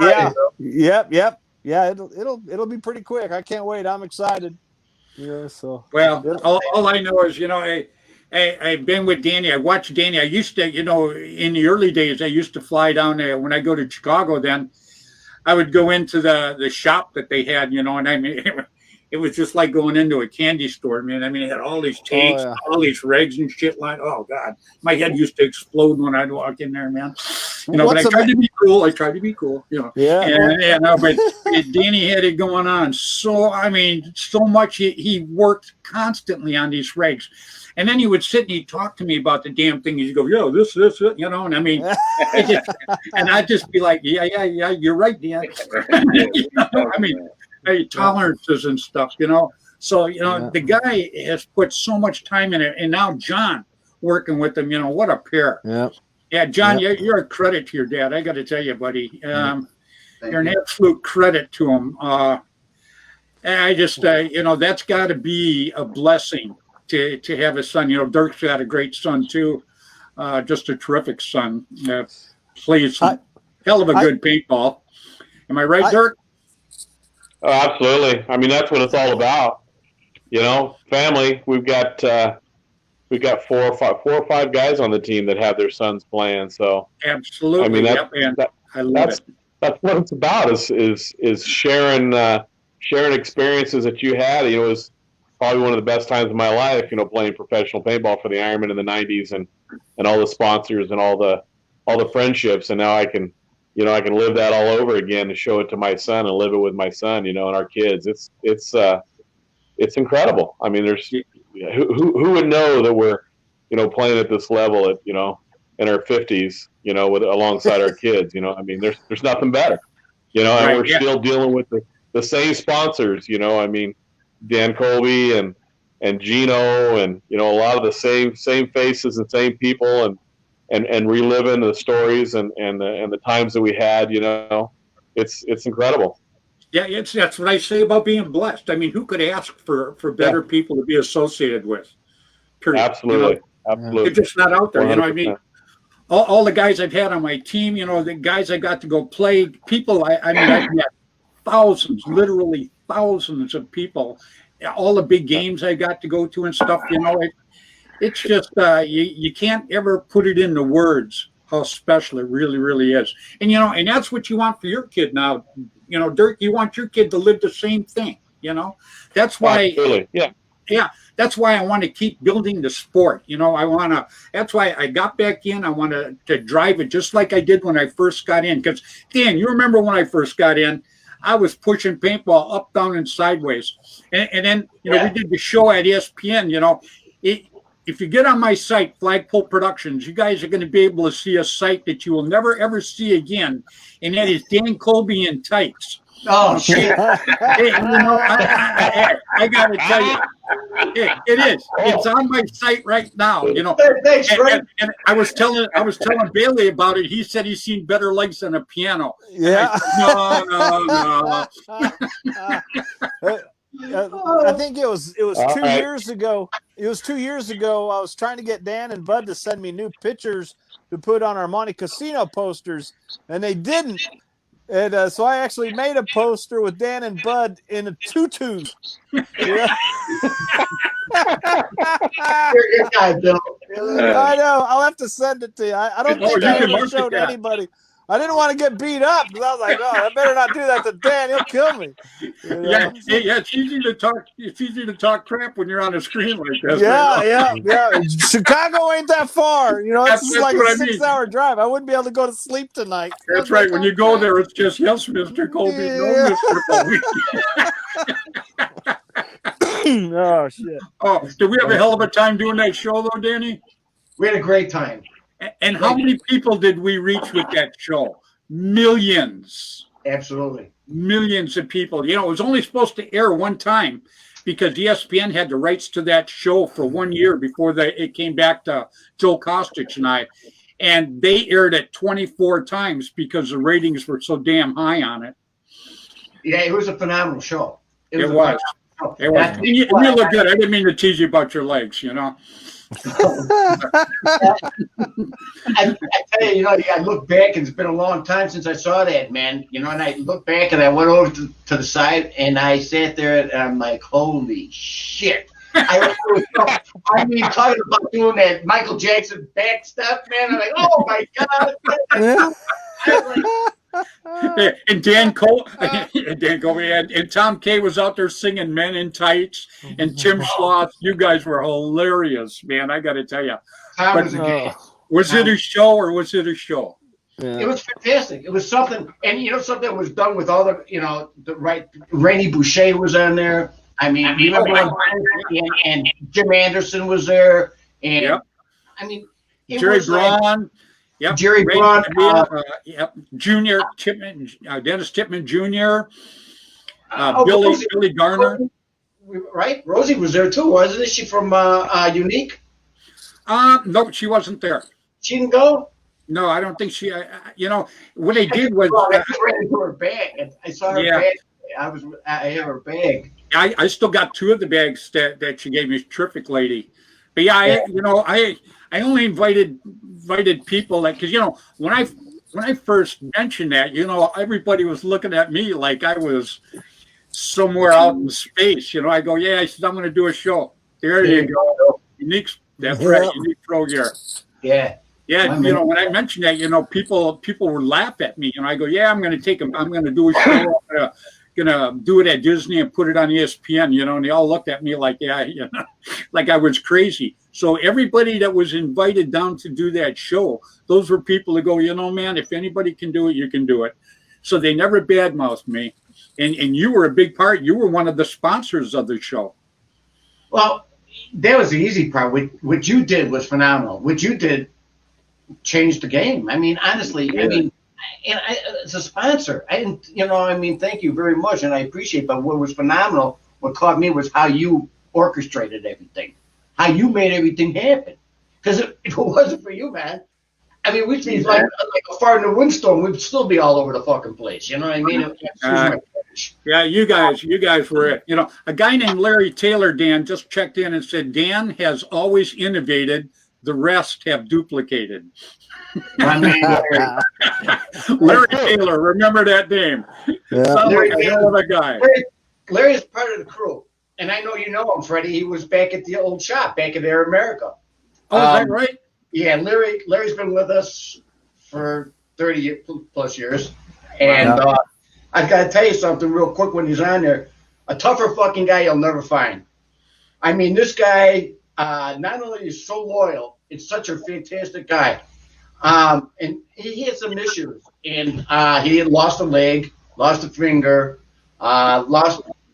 Yep. Yeah, it'll be pretty quick. I can't wait. I'm excited. Yeah. So. Well, all I know is, you know, I've been with Danny. I watched Danny. I used to, you know, in the early days, I used to fly down there. When I go to Chicago, then I would go into the shop that they had, you know, and I mean, it was just like going into a candy store, man. I mean, it had all these tanks, all these regs and shit. Like, oh God, my head used to explode when I'd walk in there, man. You know, but I tried to be cool. You know. Yeah. And no, but Danny had it going on. So I mean, so much he worked constantly on these regs. And then he would sit and he'd talk to me about the damn thing. He'd go, yo, this, you know, and I mean, and I'd just be like, yeah, you're right, Dan. You know, I mean, tolerances and stuff, you know. So, you know, the guy has put so much time in it. And now John working with him, you know, what a pair. Yeah, John, you're a credit to your dad. I got to tell you, buddy. You're an absolute credit to him. And I just, you know, that's got to be a blessing. To have a son, you know, Dirk's got a great son too, just a terrific son. Plays some hell of a good paintball. Am I right, Dirk? Oh, absolutely. I mean, that's what it's all about. You know, family. We've got 4 or 5 guys on the team that have their sons playing. So absolutely, I mean, that's what it's about. Is sharing experiences that you had. You know, it was probably one of the best times of my life, you know, playing professional paintball for the Ironman in the 90s and all the sponsors and all the friendships. And now I can live that all over again and show it to my son and live it with my son, you know, and our kids. It's incredible. I mean, there's who would know that we're, you know, playing at this level at, you know, in our 50s, you know, alongside our kids, you know. I mean, there's nothing better, you know, and we're still dealing with the same sponsors, you know. I mean, Dan Colby and Gino and, you know, a lot of the same faces and same people and reliving the stories and the times that we had, you know. It's incredible. Yeah, that's what I say about being blessed. I mean, who could ask for better people to be associated with? Period. Absolutely. You know? Absolutely. They're just not out there. 100%. You know what I mean? All the guys I've had on my team, you know, the guys I got to go play, people I mean, I've met thousands, literally thousands of people. All the big games I got to go to and stuff, you know, it's just you can't ever put it into words how special it really, really is. And, you know, and that's what you want for your kid now. You know, Dirk, you want your kid to live the same thing, you know. That's why, that's why I want to keep building the sport. You know, that's why I got back in. I want to drive it just like I did when I first got in. Because, Dan, you remember when I first got in, I was pushing paintball up, down, and sideways. And then, you know, we did the show at ESPN, you know. If you get on my site, Flagpole Productions, you guys are going to be able to see a site that you will never, ever see again. And that is Dan Colby in tights. Oh shit! Hey, you know, I got to tell you, it is. It's on my site right now. You know, Thanks, Fred. and I was telling Bailey about it. He said he's seen better legs than a piano. Yeah. No. I think it was All 2 right. years ago. It was 2 years ago. I was trying to get Dan and Bud to send me new pictures to put on our Monte Casino posters, and they didn't. And so I actually made a poster with Dan and Bud in a tutus. Yeah. You're a good guy, Bill. I know. I'll have to send it to you. I don't think you I can ever market showed that. anybody. I didn't want to get beat up because I was like, oh, I better not do that to Dan. He'll kill me. You know? Yeah, it's easy to talk. It's easy to talk crap when you're on a screen like this. Yeah. Chicago ain't that far. You know, it's That's like what a I mean. 6-hour drive. I wouldn't be able to go to sleep tonight. That's right. When you go there, it's just yes, Mr. Colby, no, Mr. Colby. Oh shit. Oh, did we have a hell of a time doing that show, though, Danny? We had a great time. And how many people did we reach with that show? Millions. Absolutely. Millions of people. You know, it was only supposed to air one time because ESPN had the rights to that show for 1 year before it came back to Joe Costa and I. And they aired it 24 times because the ratings were so damn high on it. Yeah, it was a phenomenal show. It was. It was. And you look good. I didn't mean to tease you about your legs, you know. I tell you, I look back and it's been a long time since I saw that, man. You know, and I look back and I went over to the side and I sat there and I'm like, holy shit. I mean, talking about doing that Michael Jackson back stuff, man. I'm like, oh my God. And Dan Cole, and Tom K was out there singing "Men in Tights," and Tim Schloss. You guys were hilarious, man. I got to tell you. Tom was a good. Was it a show or was it a show? Yeah. It was fantastic. It was something, and something was done with all the right. Rainey Boucher was on there. I mean, remember and Jim Anderson was there, and yep. I mean, Jerry Braun. Yep. Jerry Braun. Yep. Junior Chipman, Dennis Chipman Jr. Billy Garner. Right, Rosie was there too, wasn't she? From Unique. No, she wasn't there. She didn't go. No, I don't think she. What they did was. I just ran into her bag. I saw her bag. I have her bag. I still got 2 of the bags that she gave me. Terrific lady. But yeah, I only invited people because when I first mentioned that, everybody was looking at me like I was somewhere out in space. I go, I said I'm going to do a show. There you go. Unique. That's right. Unique Pro Gear. Yeah. Yeah. When I mentioned that, people would laugh at me. I go, I'm going to take them. I'm going to do a show. I'm gonna do it at Disney and put it on ESPN, and they all looked at me like, like I was crazy. So everybody that was invited down to do that show, those were people that go, man, if anybody can do it, you can do it. So they never badmouthed me. And you were a big part. You were one of the sponsors of the show. Well, that was the easy part. What you did was phenomenal. What you did changed the game. I mean, honestly, and as a sponsor, I didn't, thank you very much, and I appreciate it. But what was phenomenal, what caught me was how you orchestrated everything, how you made everything happen. Because if it wasn't for you, man, I mean, we'd be like a fart in a windstorm. We'd still be all over the fucking place. You know what I mean? Yeah, you guys were it. A guy named Larry Taylor, Dan, just checked in and said, Dan has always innovated. The rest have duplicated. Larry Taylor, remember that name? Yeah. Sounds like a hell of a guy. Larry is part of the crew, and I know you know him, Freddie. He was back at the old shop, back at Air America. Oh, is that right? Yeah, Larry's been with us for 30 plus years, and I've got to tell you something real quick when he's on there. A tougher fucking guy you'll never find. I mean, this guy not only is so loyal, it's such a fantastic guy. And he had some issues, and he had lost a leg, lost a finger,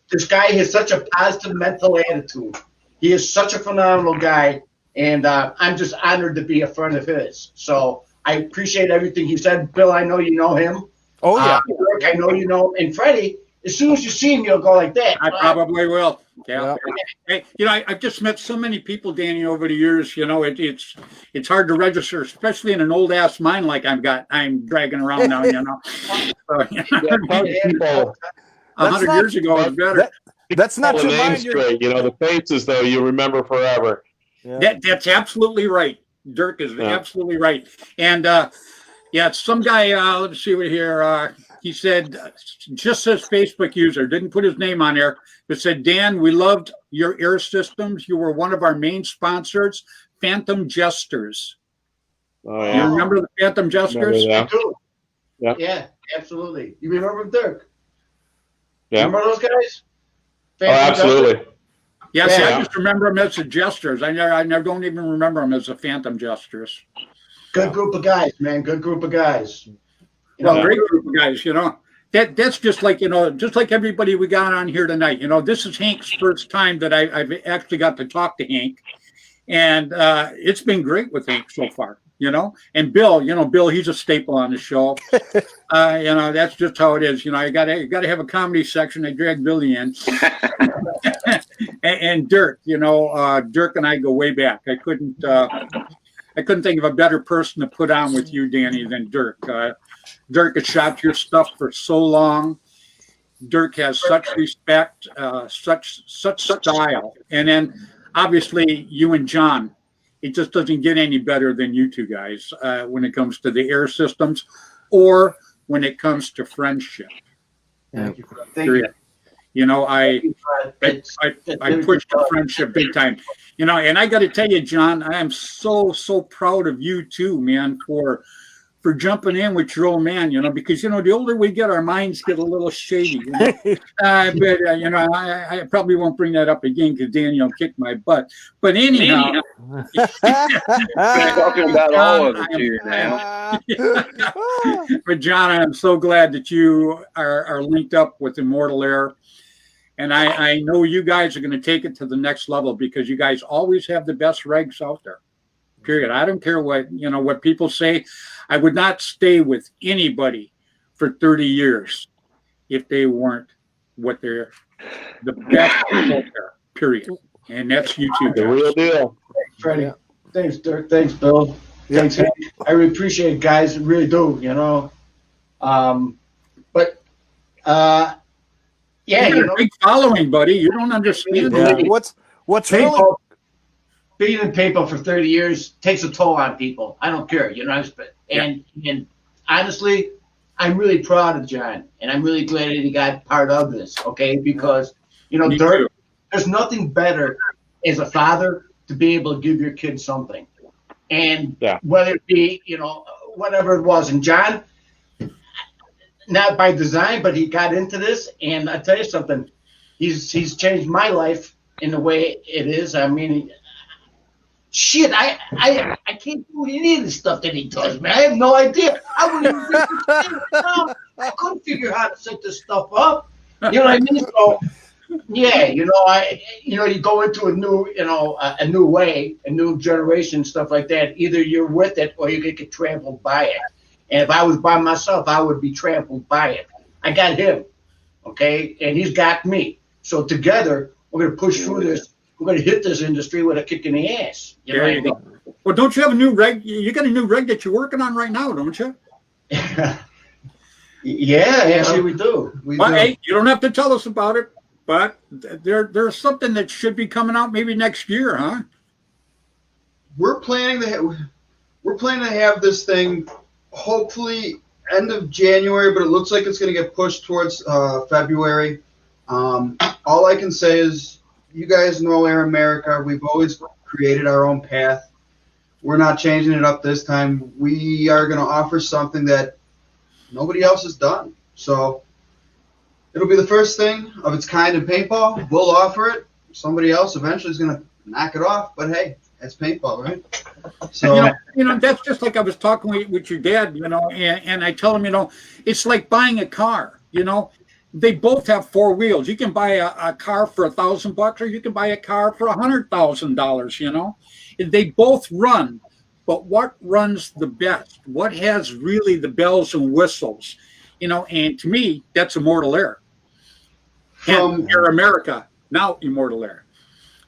this guy has such a positive mental attitude. He is such a phenomenal guy, and I'm just honored to be a friend of his. So I appreciate everything he said. Bill, I know you know him. Oh yeah. I know you know. And Freddy, as soon as you see him, you'll go like that. I probably will. Yeah. Yeah. Hey, I've just met so many people, Danny, over the years. It's hard to register, especially in an old ass mine like I'm dragging around now. So, Yeah, some people 100 years ago was better. That's not the your name mind. straight. The faces though you remember forever. Yeah. That's absolutely right. Dirk is absolutely right. And some guy. Let's see what here. He said, just says Facebook user, didn't put his name on there, but said, Dan, we loved your air systems. You were one of our main sponsors, Phantom Jesters. Oh You yeah. remember the Phantom Jesters? Remember that. Yeah. Yeah, absolutely. You remember Dirk? Yeah. Remember those guys? Oh, absolutely. Yes, Yeah. I just remember them as the Jesters. I never don't even remember them as the Phantom Jesters. Good group of guys, man. Good group of guys. Well, great group of guys, That's just like, just like everybody we got on here tonight. This is Hank's first time that I've actually got to talk to Hank. And it's been great with Hank so far, And Bill, Bill, he's a staple on the show. That's just how it is. You gotta have a comedy section. I drag Billy in. and Dirk, Dirk and I go way back. I couldn't think of a better person to put on with you, Danny, than Dirk. Dirk has shot your stuff for so long. Dirk has such respect, such style. And then obviously you and John, it just doesn't get any better than you two guys when it comes to the air systems or when it comes to friendship. Thank you. I pushed the friendship big time. And I got to tell you, John, I am so proud of you too, man, for jumping in with your old man, because, the older we get, our minds get a little shady. But, I probably won't bring that up again because Danny will kick my butt. But anyhow. We're talking about all of it here now. But, John, I'm so glad that you are linked up with Immortal Air. And I know you guys are going to take it to the next level because you guys always have the best regs out there. Period. I don't care what people say. I would not stay with anybody for 30 years if they weren't what they're the best out there. Period. And that's you two. The real deal. Thanks, Freddy. Yeah. Thanks, Dirk. Thanks, Bill. Yeah. Thanks, Hank. I really appreciate it, guys. I really do. Yeah, you got a big following, buddy. You don't understand. Yeah. What's really being in paintball for 30 years takes a toll on people. I don't care, And honestly, I'm really proud of John, and I'm really glad that he got part of this. Okay, because Dirk, there's nothing better as a father to be able to give your kid something, and whether it be whatever it was. And John, not by design, but he got into this, and I tell you something, he's changed my life in the way it is. I mean, shit, I can't do any of the stuff that he does, man. I have no idea. I wouldn't even I couldn't figure out how to set this stuff up. You know what I mean? So yeah, you go into a new way, a new generation, stuff like that. Either you're with it or you get trampled by it. And if I was by myself, I would be trampled by it. I got him, okay, and he's got me. So together, we're going to push through this. We're going to hit this industry with a kick in the ass. There you go. Well, don't you have a new reg? You got a new reg that you're working on right now, don't you? Yeah, actually, we do. Hey, you don't have to tell us about it, but there's something that should be coming out maybe next year, huh? We're planning to have this thing hopefully end of January, but it looks like it's going to get pushed towards February. All I can say is, you guys know Air America. We've always created our own path. We're not changing it up this time. We are going to offer something that nobody else has done. So it'll be the first thing of its kind in paintball. We'll offer it. Somebody else eventually is going to knock it off. But hey, it's paintball, right? So that's just like I was talking with your dad, and I tell him, it's like buying a car, They both have four wheels. You can buy a car for $1,000, or you can buy a car for $100,000. They both run, but what runs the best? What has really the bells and whistles? You know, and to me, that's Immortal Air. From Air America, now Immortal Air.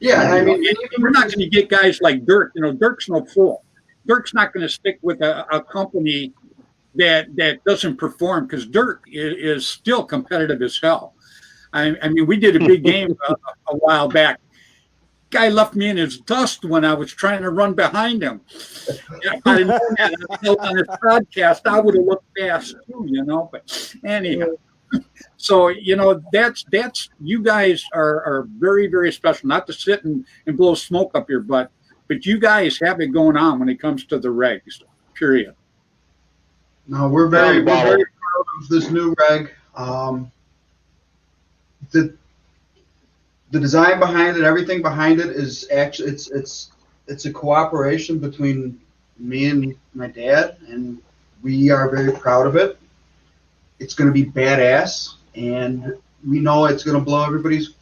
yeah, I mean, We're not going to get guys like Dirk. You know, Dirk's no fool. Dirk's not going to stick with a company that doesn't perform, because Dirk is still competitive as hell. I mean, we did a big game a while back. Guy left me in his dust when I was trying to run behind him. If I'd known that on his podcast, I would have looked fast too, you know. But anyhow, so you know, that's you guys are very, very special. Not to sit and blow smoke up your butt, but you guys have it going on when it comes to the regs. Period. no, we're very proud of this new reg. The design behind it, everything behind it is actually it's a cooperation between me and my dad, and we are very proud of it. It's going to be badass, and we know it's going to blow everybody's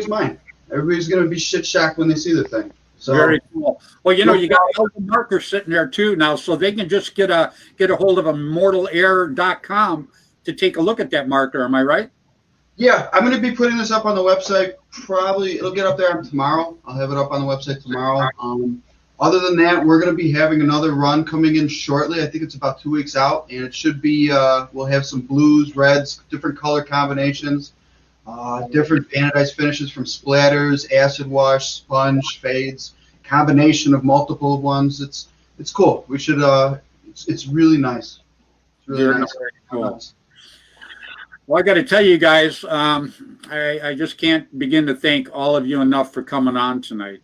mind. Everybody's going to be shit shocked when they see the thing. So Very cool. Well, you know, you got all the markers sitting there too now, so they can just get a hold of immortalair.com to take a look at that marker. Am I right? yeah, I'm going to be putting this up on the website. Probably it'll get up there tomorrow. I'll have it up on the website tomorrow. Other than that, we're going to be having another run coming in shortly. I think it's about 2 weeks out, and it should be. We'll have some blues, reds, different color combinations, different anodized finishes from splatters, acid wash, sponge, fades, combination of multiple ones. It's cool. We should. It's really nice. It's really Very, nice. very cool. Well, I got to tell you guys, I just can't begin to thank all of you enough for coming on tonight.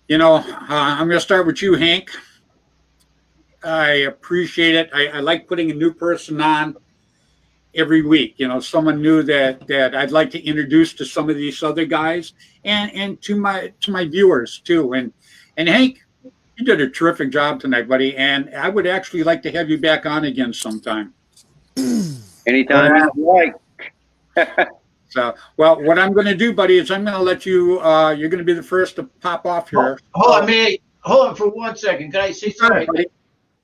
You know, I'm going to start with you, Hank. I appreciate it. I like putting a new person on every week. You know, someone new that I'd like to introduce to some of these other guys, and to my viewers too. And Hank, you did a terrific job tonight, buddy. And I would actually like to have you back on again sometime. Anytime you like. So, well, what I'm going to do, buddy, is I'm going to let you. You're going to be the first to pop off here. Hold on for 1 second. Can I say something? Buddy.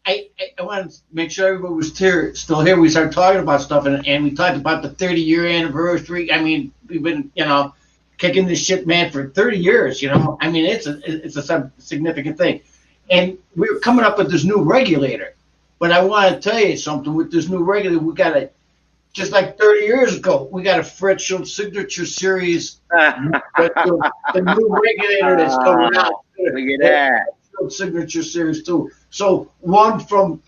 I want to make sure everybody was still here. We started talking about stuff, and we talked about the 30-year anniversary. I mean, we've been, you know, kicking this shit, man, for 30 years. You know, I mean, it's a significant thing. And we're coming up with this new regulator. But I want to tell you something. With this new regulator, we got just like 30 years ago, we got a Fred Schultz signature series. The new regulator that's coming out. Look at that. Signature series too. So one from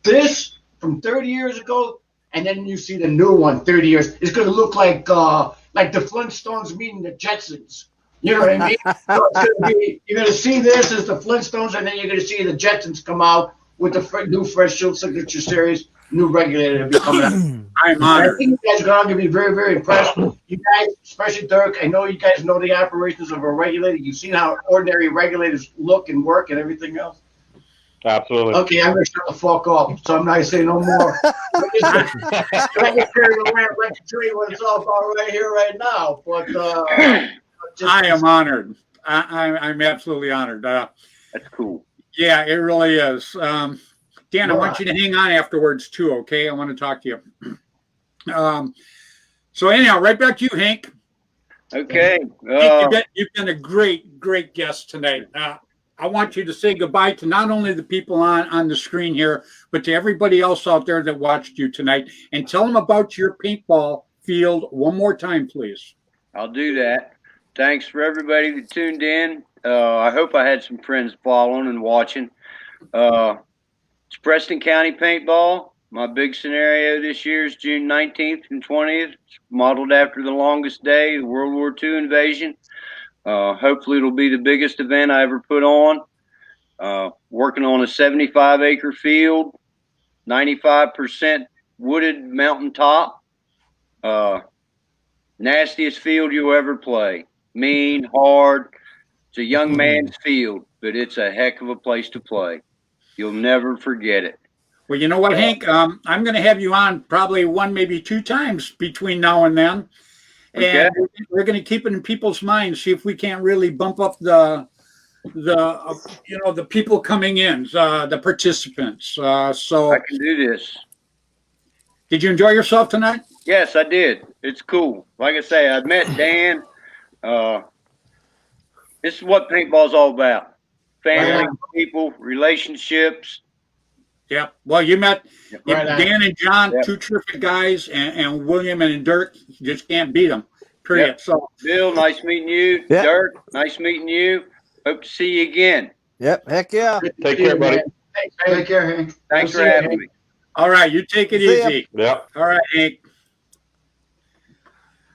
30 years ago, and then you see the new one 30 years. It's going to look like the Flintstones meeting the Jetsons. You know what I mean? So it's gonna be, you're going to see this as the Flintstones, and then you're going to see the Jetsons come out with the new Fred Schultz signature series, new regulator to be coming out. I'm honored. I think you guys are going to be very, very impressed. You guys, especially Dirk, I know you guys know the operations of a regulator. You've seen how ordinary regulators look and work and everything else. Absolutely. Okay, I'm going to shut the fuck up, so I'm not going to say no more. I get carried away. I'd like to tell you what it's all about right here, right now. But I am honored. I'm absolutely honored. That's cool. Yeah, it really is. Dan, I want you to hang on afterwards too, okay? I want to talk to you. So anyhow, right back to you, Hank. Okay. You've been a great guest tonight. I want you to say goodbye to not only the people on the screen here, but to everybody else out there that watched you tonight, and tell them about your paintball field one more time, please. I'll do that. Thanks for everybody that tuned in. I hope I had some friends following and watching. It's Preston County Paintball. My big scenario this year is June 19th and 20th. It's modeled after the longest day, the World War II invasion. Hopefully it'll be the biggest event I ever put on. Working on a 75-acre field, 95% wooded mountaintop. Nastiest field you'll ever play. Mean, hard. It's a young man's field, but it's a heck of a place to play. You'll never forget it. Well, you know what, Hank? I'm going to have you on probably one, maybe two times between now and then. And we're going to keep it in people's minds, see if we can't really bump up the people coming in, the participants. So I can do this. Did you enjoy yourself tonight? Yes, I did. It's cool. Like I say, I met Dan. This is what paintball's all about: family, people, relationships. Yep. Well, you met Right on. Dan and John, Yep. two terrific guys, and William and Dirk. You just can't beat them. Period. Yep. So, Bill, nice meeting you. Yeah. Dirk, nice meeting you. Hope to see you again. Yep. Heck yeah. Take care, buddy. Thanks, Hank. Take care, Hank. Thanks We'll for see you, having Hank. me. all right, you take it See ya. easy. Yeah. All right, Hank.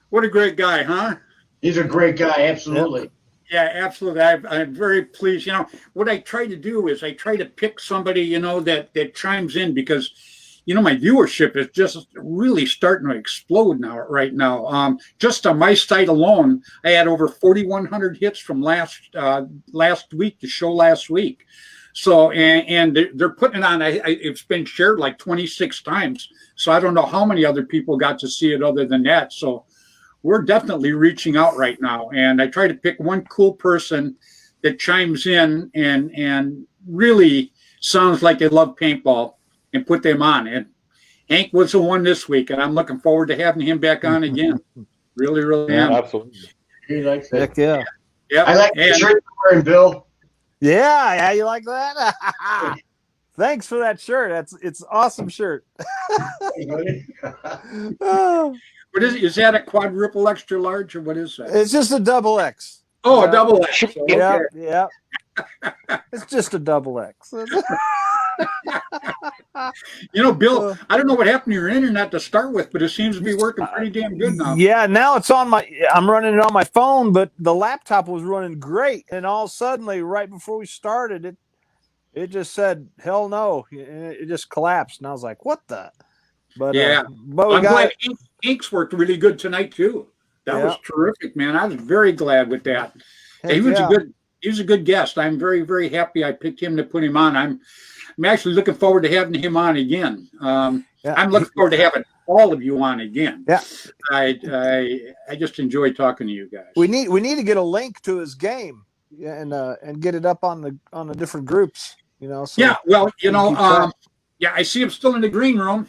What a great guy, huh? He's a great guy, absolutely. Yeah, absolutely. I'm very pleased. You know, what I try to do is I try to pick somebody, you know, that chimes in because, you know, my viewership is just really starting to explode now, right now. Just on my site alone, I had over 4,100 hits from last week, the show last week. So, and they're putting it on, it's been shared like 26 times. So I don't know how many other people got to see it other than that. So we're definitely reaching out right now. And I try to pick one cool person that chimes in and really sounds like they love paintball and put them on. And Hank was the one this week, and I'm looking forward to having him back on again. Really, really am. Absolutely. He likes it. Heck yeah. Yep. I like the And- shirt you're wearing, Bill. Yeah. Yeah. You like that? Thanks for that shirt. It's awesome shirt. Oh, What is it? Is that a quadruple extra large or what is that? it's just a double X. Oh, Yeah. a double X. Yeah. Okay. Yeah. It's just a double X. You know, Bill, I don't know what happened to your internet to start with, but it seems to be working pretty damn good now. Yeah, now it's on I'm running it on my phone, but the laptop was running great. And all suddenly, right before we started, it just said, hell no. It just collapsed. And I was like, what the? But, Yeah. but we I'm got glad it. Inks worked really good tonight too. That was terrific, man. I was very glad with that. He was a good guest. I'm very, very happy I picked him to put him on. I'm actually looking forward to having him on again. I'm looking forward to having all of you on again. Yeah. I just enjoy talking to you guys. We need to get a link to his game and get it up on the different groups, you know. So Yeah, well, you know, keep track. yeah, I see him still in the green room.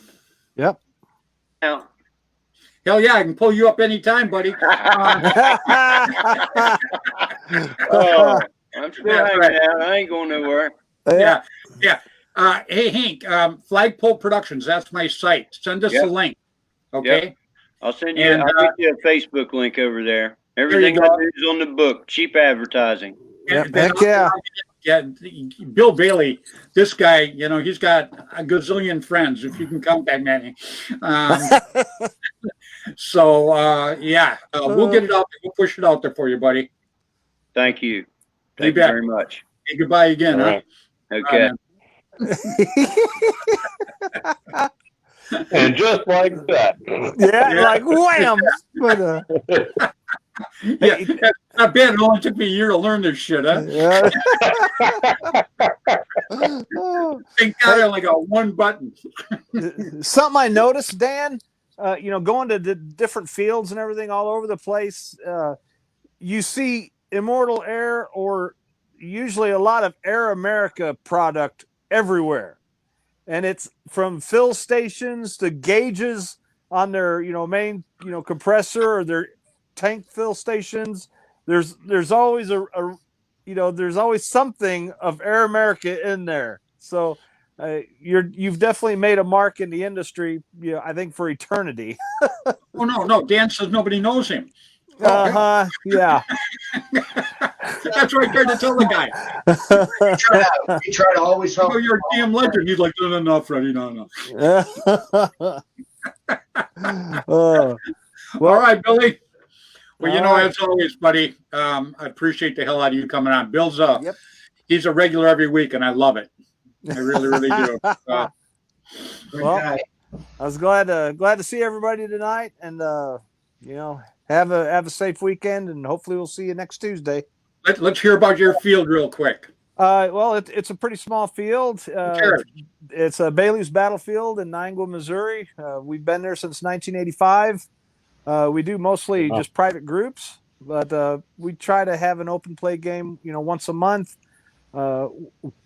Yep. Now, Hell yeah, I can pull you up anytime, buddy. oh, I'm still Yeah, hanging right. out. I ain't going nowhere. Yeah. Hey, Hank, Flagpole Productions, that's my site. Send us Yep. a link. Okay. Yep. I'll send you. And, I'll get you a Facebook link over there. Everything I go. do is on the book. Cheap advertising. Yep, And then heck yeah. Yeah, Bill Bailey, this guy, you know, he's got a gazillion friends. If you can contact me, we'll get it out. We'll push it out there for you, buddy. Thank you. You Thank you bet. very much. Hey, goodbye again. All Huh? right. Okay. And just like that. Yeah, like wham. But Yeah, that's not bad. It only took me a year to learn this shit, huh? yeah. Thank God I only got one button. Something I noticed, Dan, you know, going to the different fields and everything all over the place, you see Immortal Air or usually a lot of Air America product everywhere. And it's from fill stations to gauges on their, you know, main, you know, compressor or their tank fill stations. There's always there's always something of Air America in there. So you've definitely made a mark in the industry, you know, I think for eternity. Oh no, Dan says nobody knows him. Yeah. That's what I tried to tell the guy. We try to always help. Oh, you're a damn legend. He's like, no, Freddy, no. Well, All right, Billy. Well, you all know, right. as always, buddy, I appreciate the hell out of you coming on. Bill's Yep. he's a regular every week, and I love it. I really, really do. Good Well, guy. I was glad to see everybody tonight, and you know, have a safe weekend, and hopefully we'll see you next Tuesday. Let's hear about your field real quick. Well, it's a pretty small field. Sure. It's a Bailey's Battlefield in Niangua, Missouri. We've been there since 1985. We do mostly just private groups, but we try to have an open play game, you know, once a month.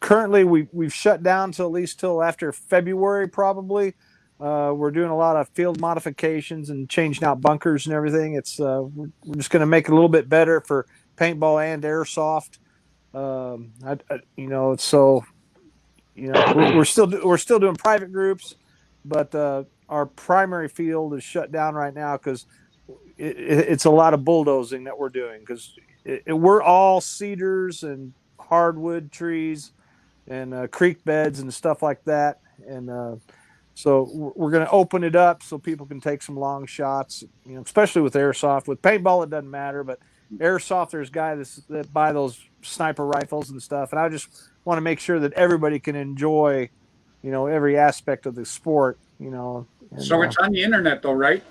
Currently, we've shut down till at least till after February, probably. We're doing a lot of field modifications and changing out bunkers and everything. It's we're just going to make it a little bit better for paintball and airsoft. So we're still doing private groups, but our primary field is shut down right now because it's a lot of bulldozing that we're doing because we're all cedars and hardwood trees and creek beds and stuff like that. And so we're going to open it up so people can take some long shots, especially with airsoft. With paintball, it doesn't matter, but airsoft, there's guys that buy those sniper rifles and stuff. And I just want to make sure that everybody can enjoy, every aspect of the sport, So it's on the internet though, right?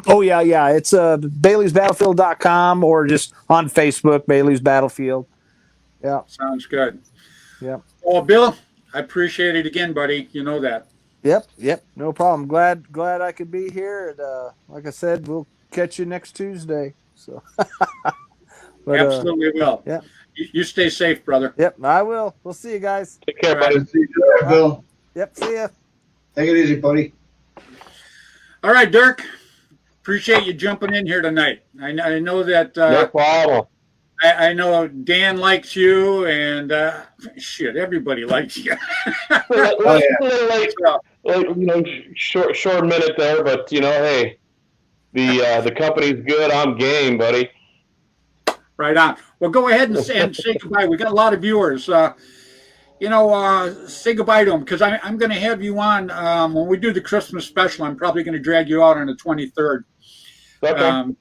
Oh yeah. It's Bailey'sBattlefield.com or just on Facebook, Bailey's Battlefield. Yeah. Sounds good. Yeah. Well, Bill, I appreciate it again, buddy. You know that. Yep. No problem. Glad I could be here. And like I said, we'll catch you next Tuesday. So but, Absolutely will. Yeah. You stay safe, brother. Yep, I will. We'll see you guys. Take care, All right. buddy. See you later, Bill. Yep, see ya. Take it easy, buddy. All right, Dirk. Appreciate you jumping in here tonight. I know that No problem. I know Dan likes you, and shit, everybody likes you. Short minute there, but hey, the company's good. I'm game, buddy. Right on. Well, go ahead and say goodbye. We got a lot of viewers. Say goodbye to them because I'm going to have you on when we do the Christmas special. I'm probably going to drag you out on the 23rd. Okay.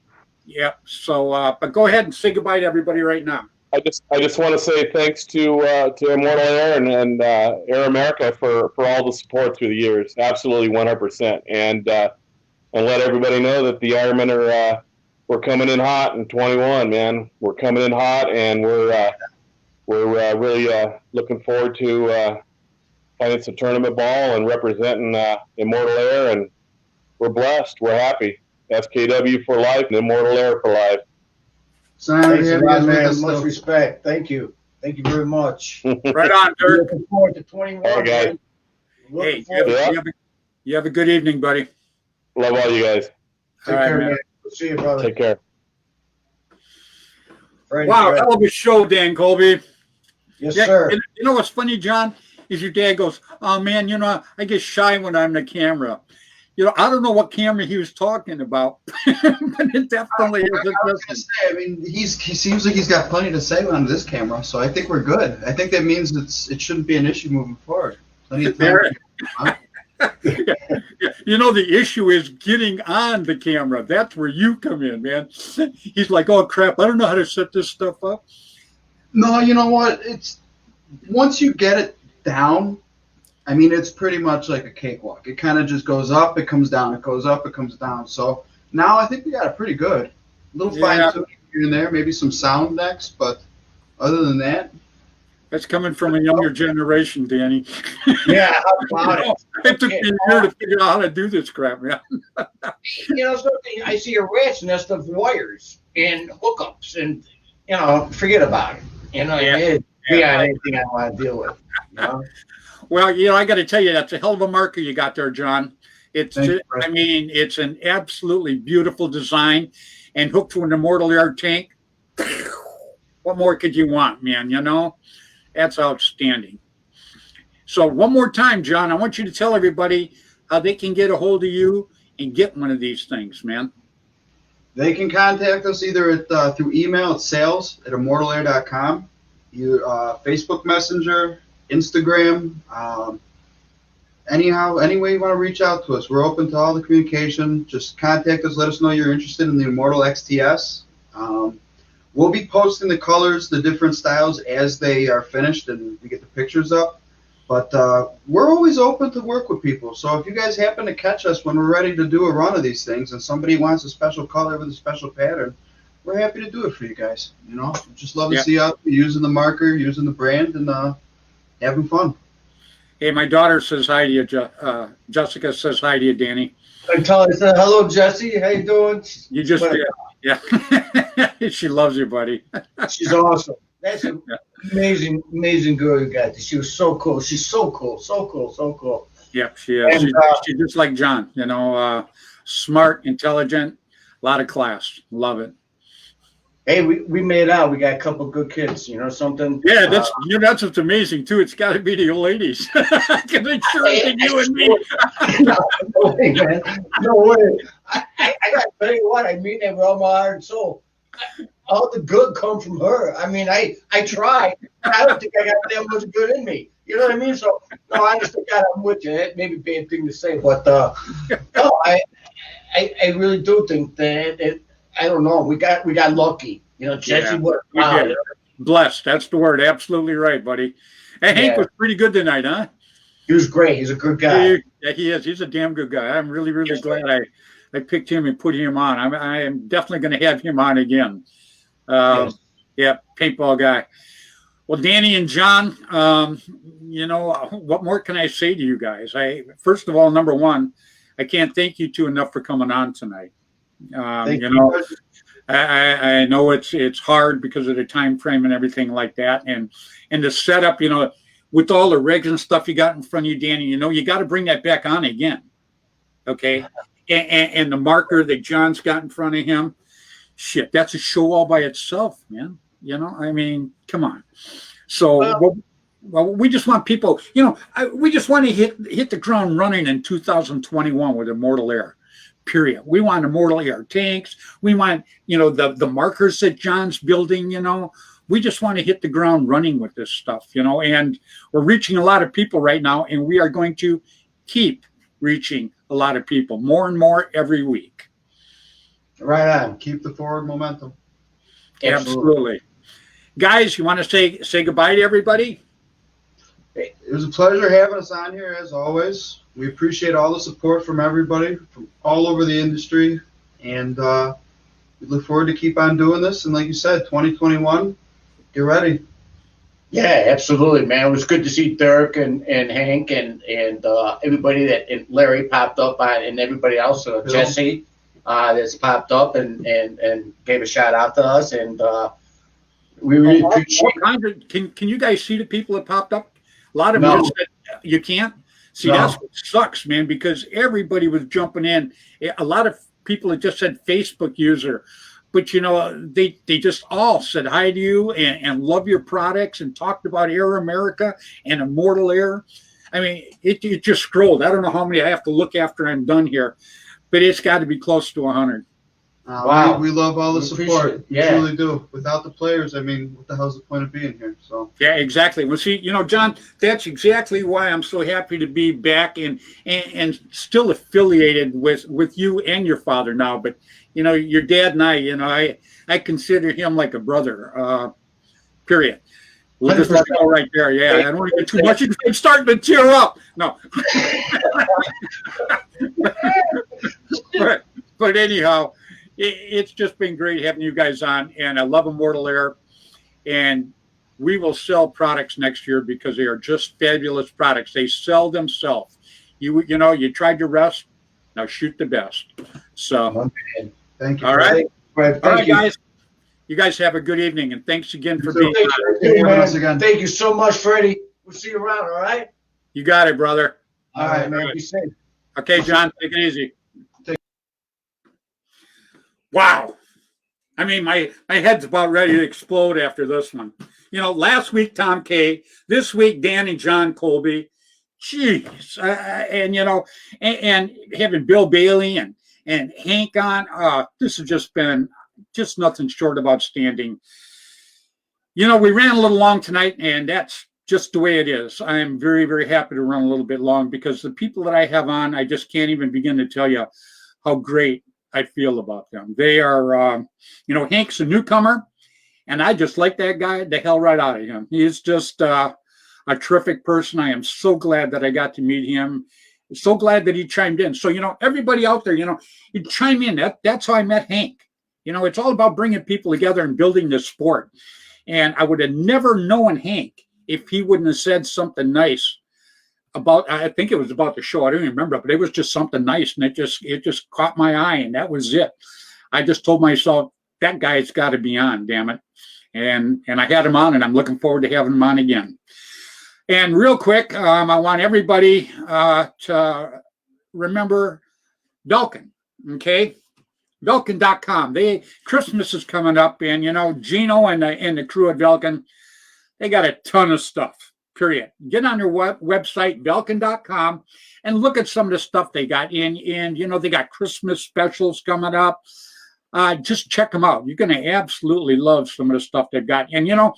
Yeah. So, but go ahead and say goodbye to everybody right now. I just want to say thanks to Immortal Air and Air America for all the support through the years. Absolutely 100%. And let everybody know that the Ironmen we're coming in hot in 21, man. We're coming in hot, and we're really looking forward to playing some tournament ball and representing Immortal Air, and we're blessed. We're happy. SKW for life and Immortal Air for life. Thanks a lot, man. Much respect. Thank you. Thank you very much. Right on, Dirk. Looking forward to 21. All right, guys. Hey, you have a good evening, buddy. Love all you guys. Take All right, care, man. man. See you, brother. Take care. Freddy, Wow, Fred. hell of a show, Dan Colby. Yes, Yeah, sir. you know what's funny, John? Is your dad goes, "Oh man, I get shy when I'm on the camera." I don't know what camera he was talking about, but it definitely is. I was going to say, I mean, he seems like he's got plenty to say on this camera, so I think we're good. I think that means it shouldn't be an issue moving forward. Plenty of time. The issue is getting on the camera. That's where you come in, man. He's like, "Oh crap, I don't know how to set this stuff up." No, you know what? It's once you get it down, I mean, it's pretty much like a cakewalk. It kind of just goes up, it comes down, it goes up, it comes down. So now I think we got it pretty good. A little fine tuning here and there, maybe some sound next, but other than that, that's coming from a younger generation, Danny. Yeah, how about it? It took me a year to figure out how to do this crap, man. Something I see a rat's nest of wires and hookups, and forget about it. It'd be on anything I want to deal with. Well, I got to tell you, that's a hell of a marker you got there, John. It's an absolutely beautiful design, and hooked to an Immortal Air tank. What more could you want, man? That's outstanding. So one more time, John, I want you to tell everybody how they can get a hold of you and get one of these things, man. They can contact us either through email at sales@immortalair.com, Facebook Messenger, Instagram, any way you want to reach out to us. We're open to all the communication. Just contact us. Let us know you're interested in the Immortal XTS. We'll be posting the colors, the different styles as they are finished and we get the pictures up. But we're always open to work with people. So if you guys happen to catch us when we're ready to do a run of these things and somebody wants a special color with a special pattern, we're happy to do it for you guys. Just love to see you out there using the marker, using the brand, and having fun. Hey, my daughter says hi to you. Jessica says hi to you, Danny. I tell her, hello, Jesse. How you doing? You just, yeah. She loves you, buddy. She's awesome. That's an amazing girl you got. She was so cool. She's so cool. Yep, she is. And, She's just like John, smart, intelligent, a lot of class. Love it. hey, we made out. We got a couple good kids. You know something? Yeah, that's what's amazing too. It's got to be the old ladies. Because it's sure than you and me. No way, man. No way. I got to tell you what. I mean that with all my heart and soul. All the good come from her. I mean, I tried. I don't think I got that much good in me. You know what I mean? So, no, I just think I'm with you. It may be a bad thing to say, but no, I really do think that I don't know. We got lucky. Jesse worked out. Blessed. That's the word. Absolutely right, buddy. And Hank was pretty good tonight, huh? He was great. He's a good guy. Yeah, he is. He's a damn good guy. I'm really, really glad I picked him and put him on. I am definitely going to have him on again. Yeah, paintball guy. Well, Danny and John, what more can I say to you guys? First of all, number one, I can't thank you two enough for coming on tonight. I know it's hard because of the time frame and everything like that, and the setup, with all the regs and stuff you got in front of you, Danny, you got to bring that back on again, okay? And the marker that John's got in front of him, shit, that's a show all by itself, man. Come on. So, we just want people, we just want to hit the ground running in 2021 with Immortal Air. Period. We want Immortal Air tanks. We want, the markers that John's building, we just want to hit the ground running with this stuff, and we're reaching a lot of people right now, and we are going to keep reaching a lot of people, more and more every week. Right on. Keep the forward momentum. Absolutely. Guys, you want to say goodbye to everybody? It was a pleasure having us on here, as always. We appreciate all the support from everybody from all over the industry, and we look forward to keep on doing this. And like you said, 2021, get ready. Yeah, absolutely, man. It was good to see Dirk and Hank and everybody and Larry popped up on, and everybody else, Jesse, that's popped up and gave a shout out to us, and we really appreciate. Can you guys see the people that popped up? A lot of them just said you can't. See, that's what sucks, man, because everybody was jumping in. A lot of people had just said Facebook user, but they just all said hi to you and love your products and talked about Air America and Immortal Air. It just scrolled. I don't know how many I have to look after I'm done here, but it's got to be close to 100. Wow. We love all the support. We yeah. truly do. Without the players, what the hell's the point of being here? So yeah, exactly. Well, see, John, that's exactly why I'm so happy to be back and still affiliated with you and your father now. But your dad and I consider him like a brother. Period. We'll just let it go right there. Yeah, I don't want to get too much. I'm starting to tear up. No. but anyhow. It's just been great having you guys on, and I love Immortal Air, and we will sell products next year because they are just fabulous products. They sell themselves. You tried your rest, now shoot the best. So, thank you. All right, Fred, all right, guys. You guys have a good evening, and thanks again for being on. Thank you so much, Freddy. We'll see you around. All right. You got it, brother. All right, man. Be safe. Okay, John, take it easy. Wow. My head's about ready to explode after this one. Last week, Tom K. This week, Dan and John Colby. Jeez. And having Bill Bailey and Hank on. This has just been nothing short of outstanding. We ran a little long tonight, and that's just the way it is. I am very, very happy to run a little bit long because the people that I have on, I just can't even begin to tell you how great I feel about them. They are, Hank's a newcomer, and I just like that guy the hell right out of him. He is just a terrific person. I am so glad that I got to meet him. So glad that he chimed in. So, everybody out there, you chime in. That's how I met Hank. It's all about bringing people together and building this sport. And I would have never known Hank if he wouldn't have said something nice about, I think it was about the show. I don't even remember, but it was just something nice, and it just caught my eye, and that was it. I just told myself that guy's got to be on, damn it, and I had him on, and I'm looking forward to having him on again. And real quick, I want everybody to remember Belkin, okay? Belkin.com. Christmas is coming up, and you know, Gino and the crew at Belkin, they got a ton of stuff, period. Get on their website, Belkin.com, and look at some of the stuff they got in. And you know, they got Christmas specials coming up. Just check them out. You're going to absolutely love some of the stuff they've got. And you know,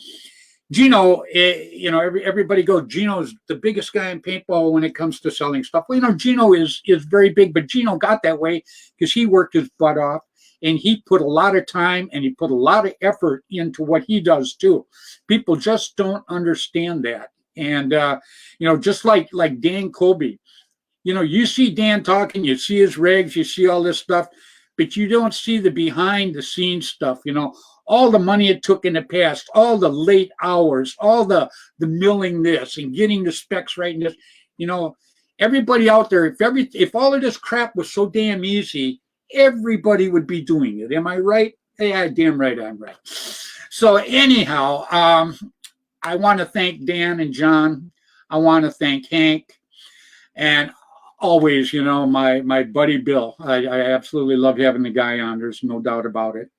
Gino, you know, everybody goes, Gino's the biggest guy in paintball when it comes to selling stuff. Well, you know, Gino is very big, but Gino got that way because he worked his butt off and he put a lot of time and he put a lot of effort into what he does too. People just don't understand that. And, you know, just like Dan Colby, you know, you see Dan talking, you see his regs, you see all this stuff, but you don't see the behind the scenes stuff, you know, all the money it took in the past, all the late hours, all the milling this and getting the specs right in this, you know, everybody out there, if all of this crap was so damn easy, everybody would be doing it. Am I right? Yeah, damn right I'm right. So anyhow, I want to thank Dan and John. I want to thank Hank, and always, you know, my buddy Bill. I absolutely love having the guy on. There's no doubt about it.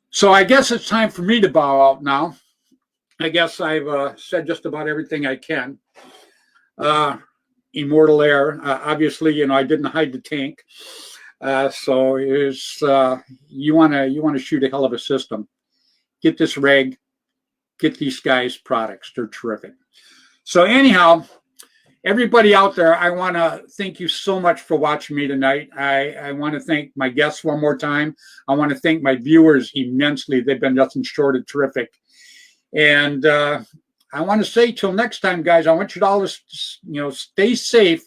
So I guess it's time for me to bow out now. I guess I've said just about everything I can. Immortal Air, obviously, you know, I didn't hide the tank. So is you want to shoot a hell of a system. Get this reg, get these guys products. They're terrific. So anyhow, everybody out there, I want to thank you so much for watching me tonight. I want to thank my guests one more time. I want to thank my viewers immensely. They've been nothing short of terrific. And I want to say till next time, guys, I want you to all, you know, stay safe.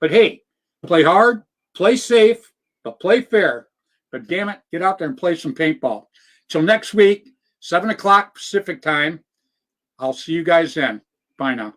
But hey, play hard, play safe, but play fair. But damn it, get out there and play some paintball. Till next week, 7 o'clock Pacific time. I'll see you guys then. Bye now.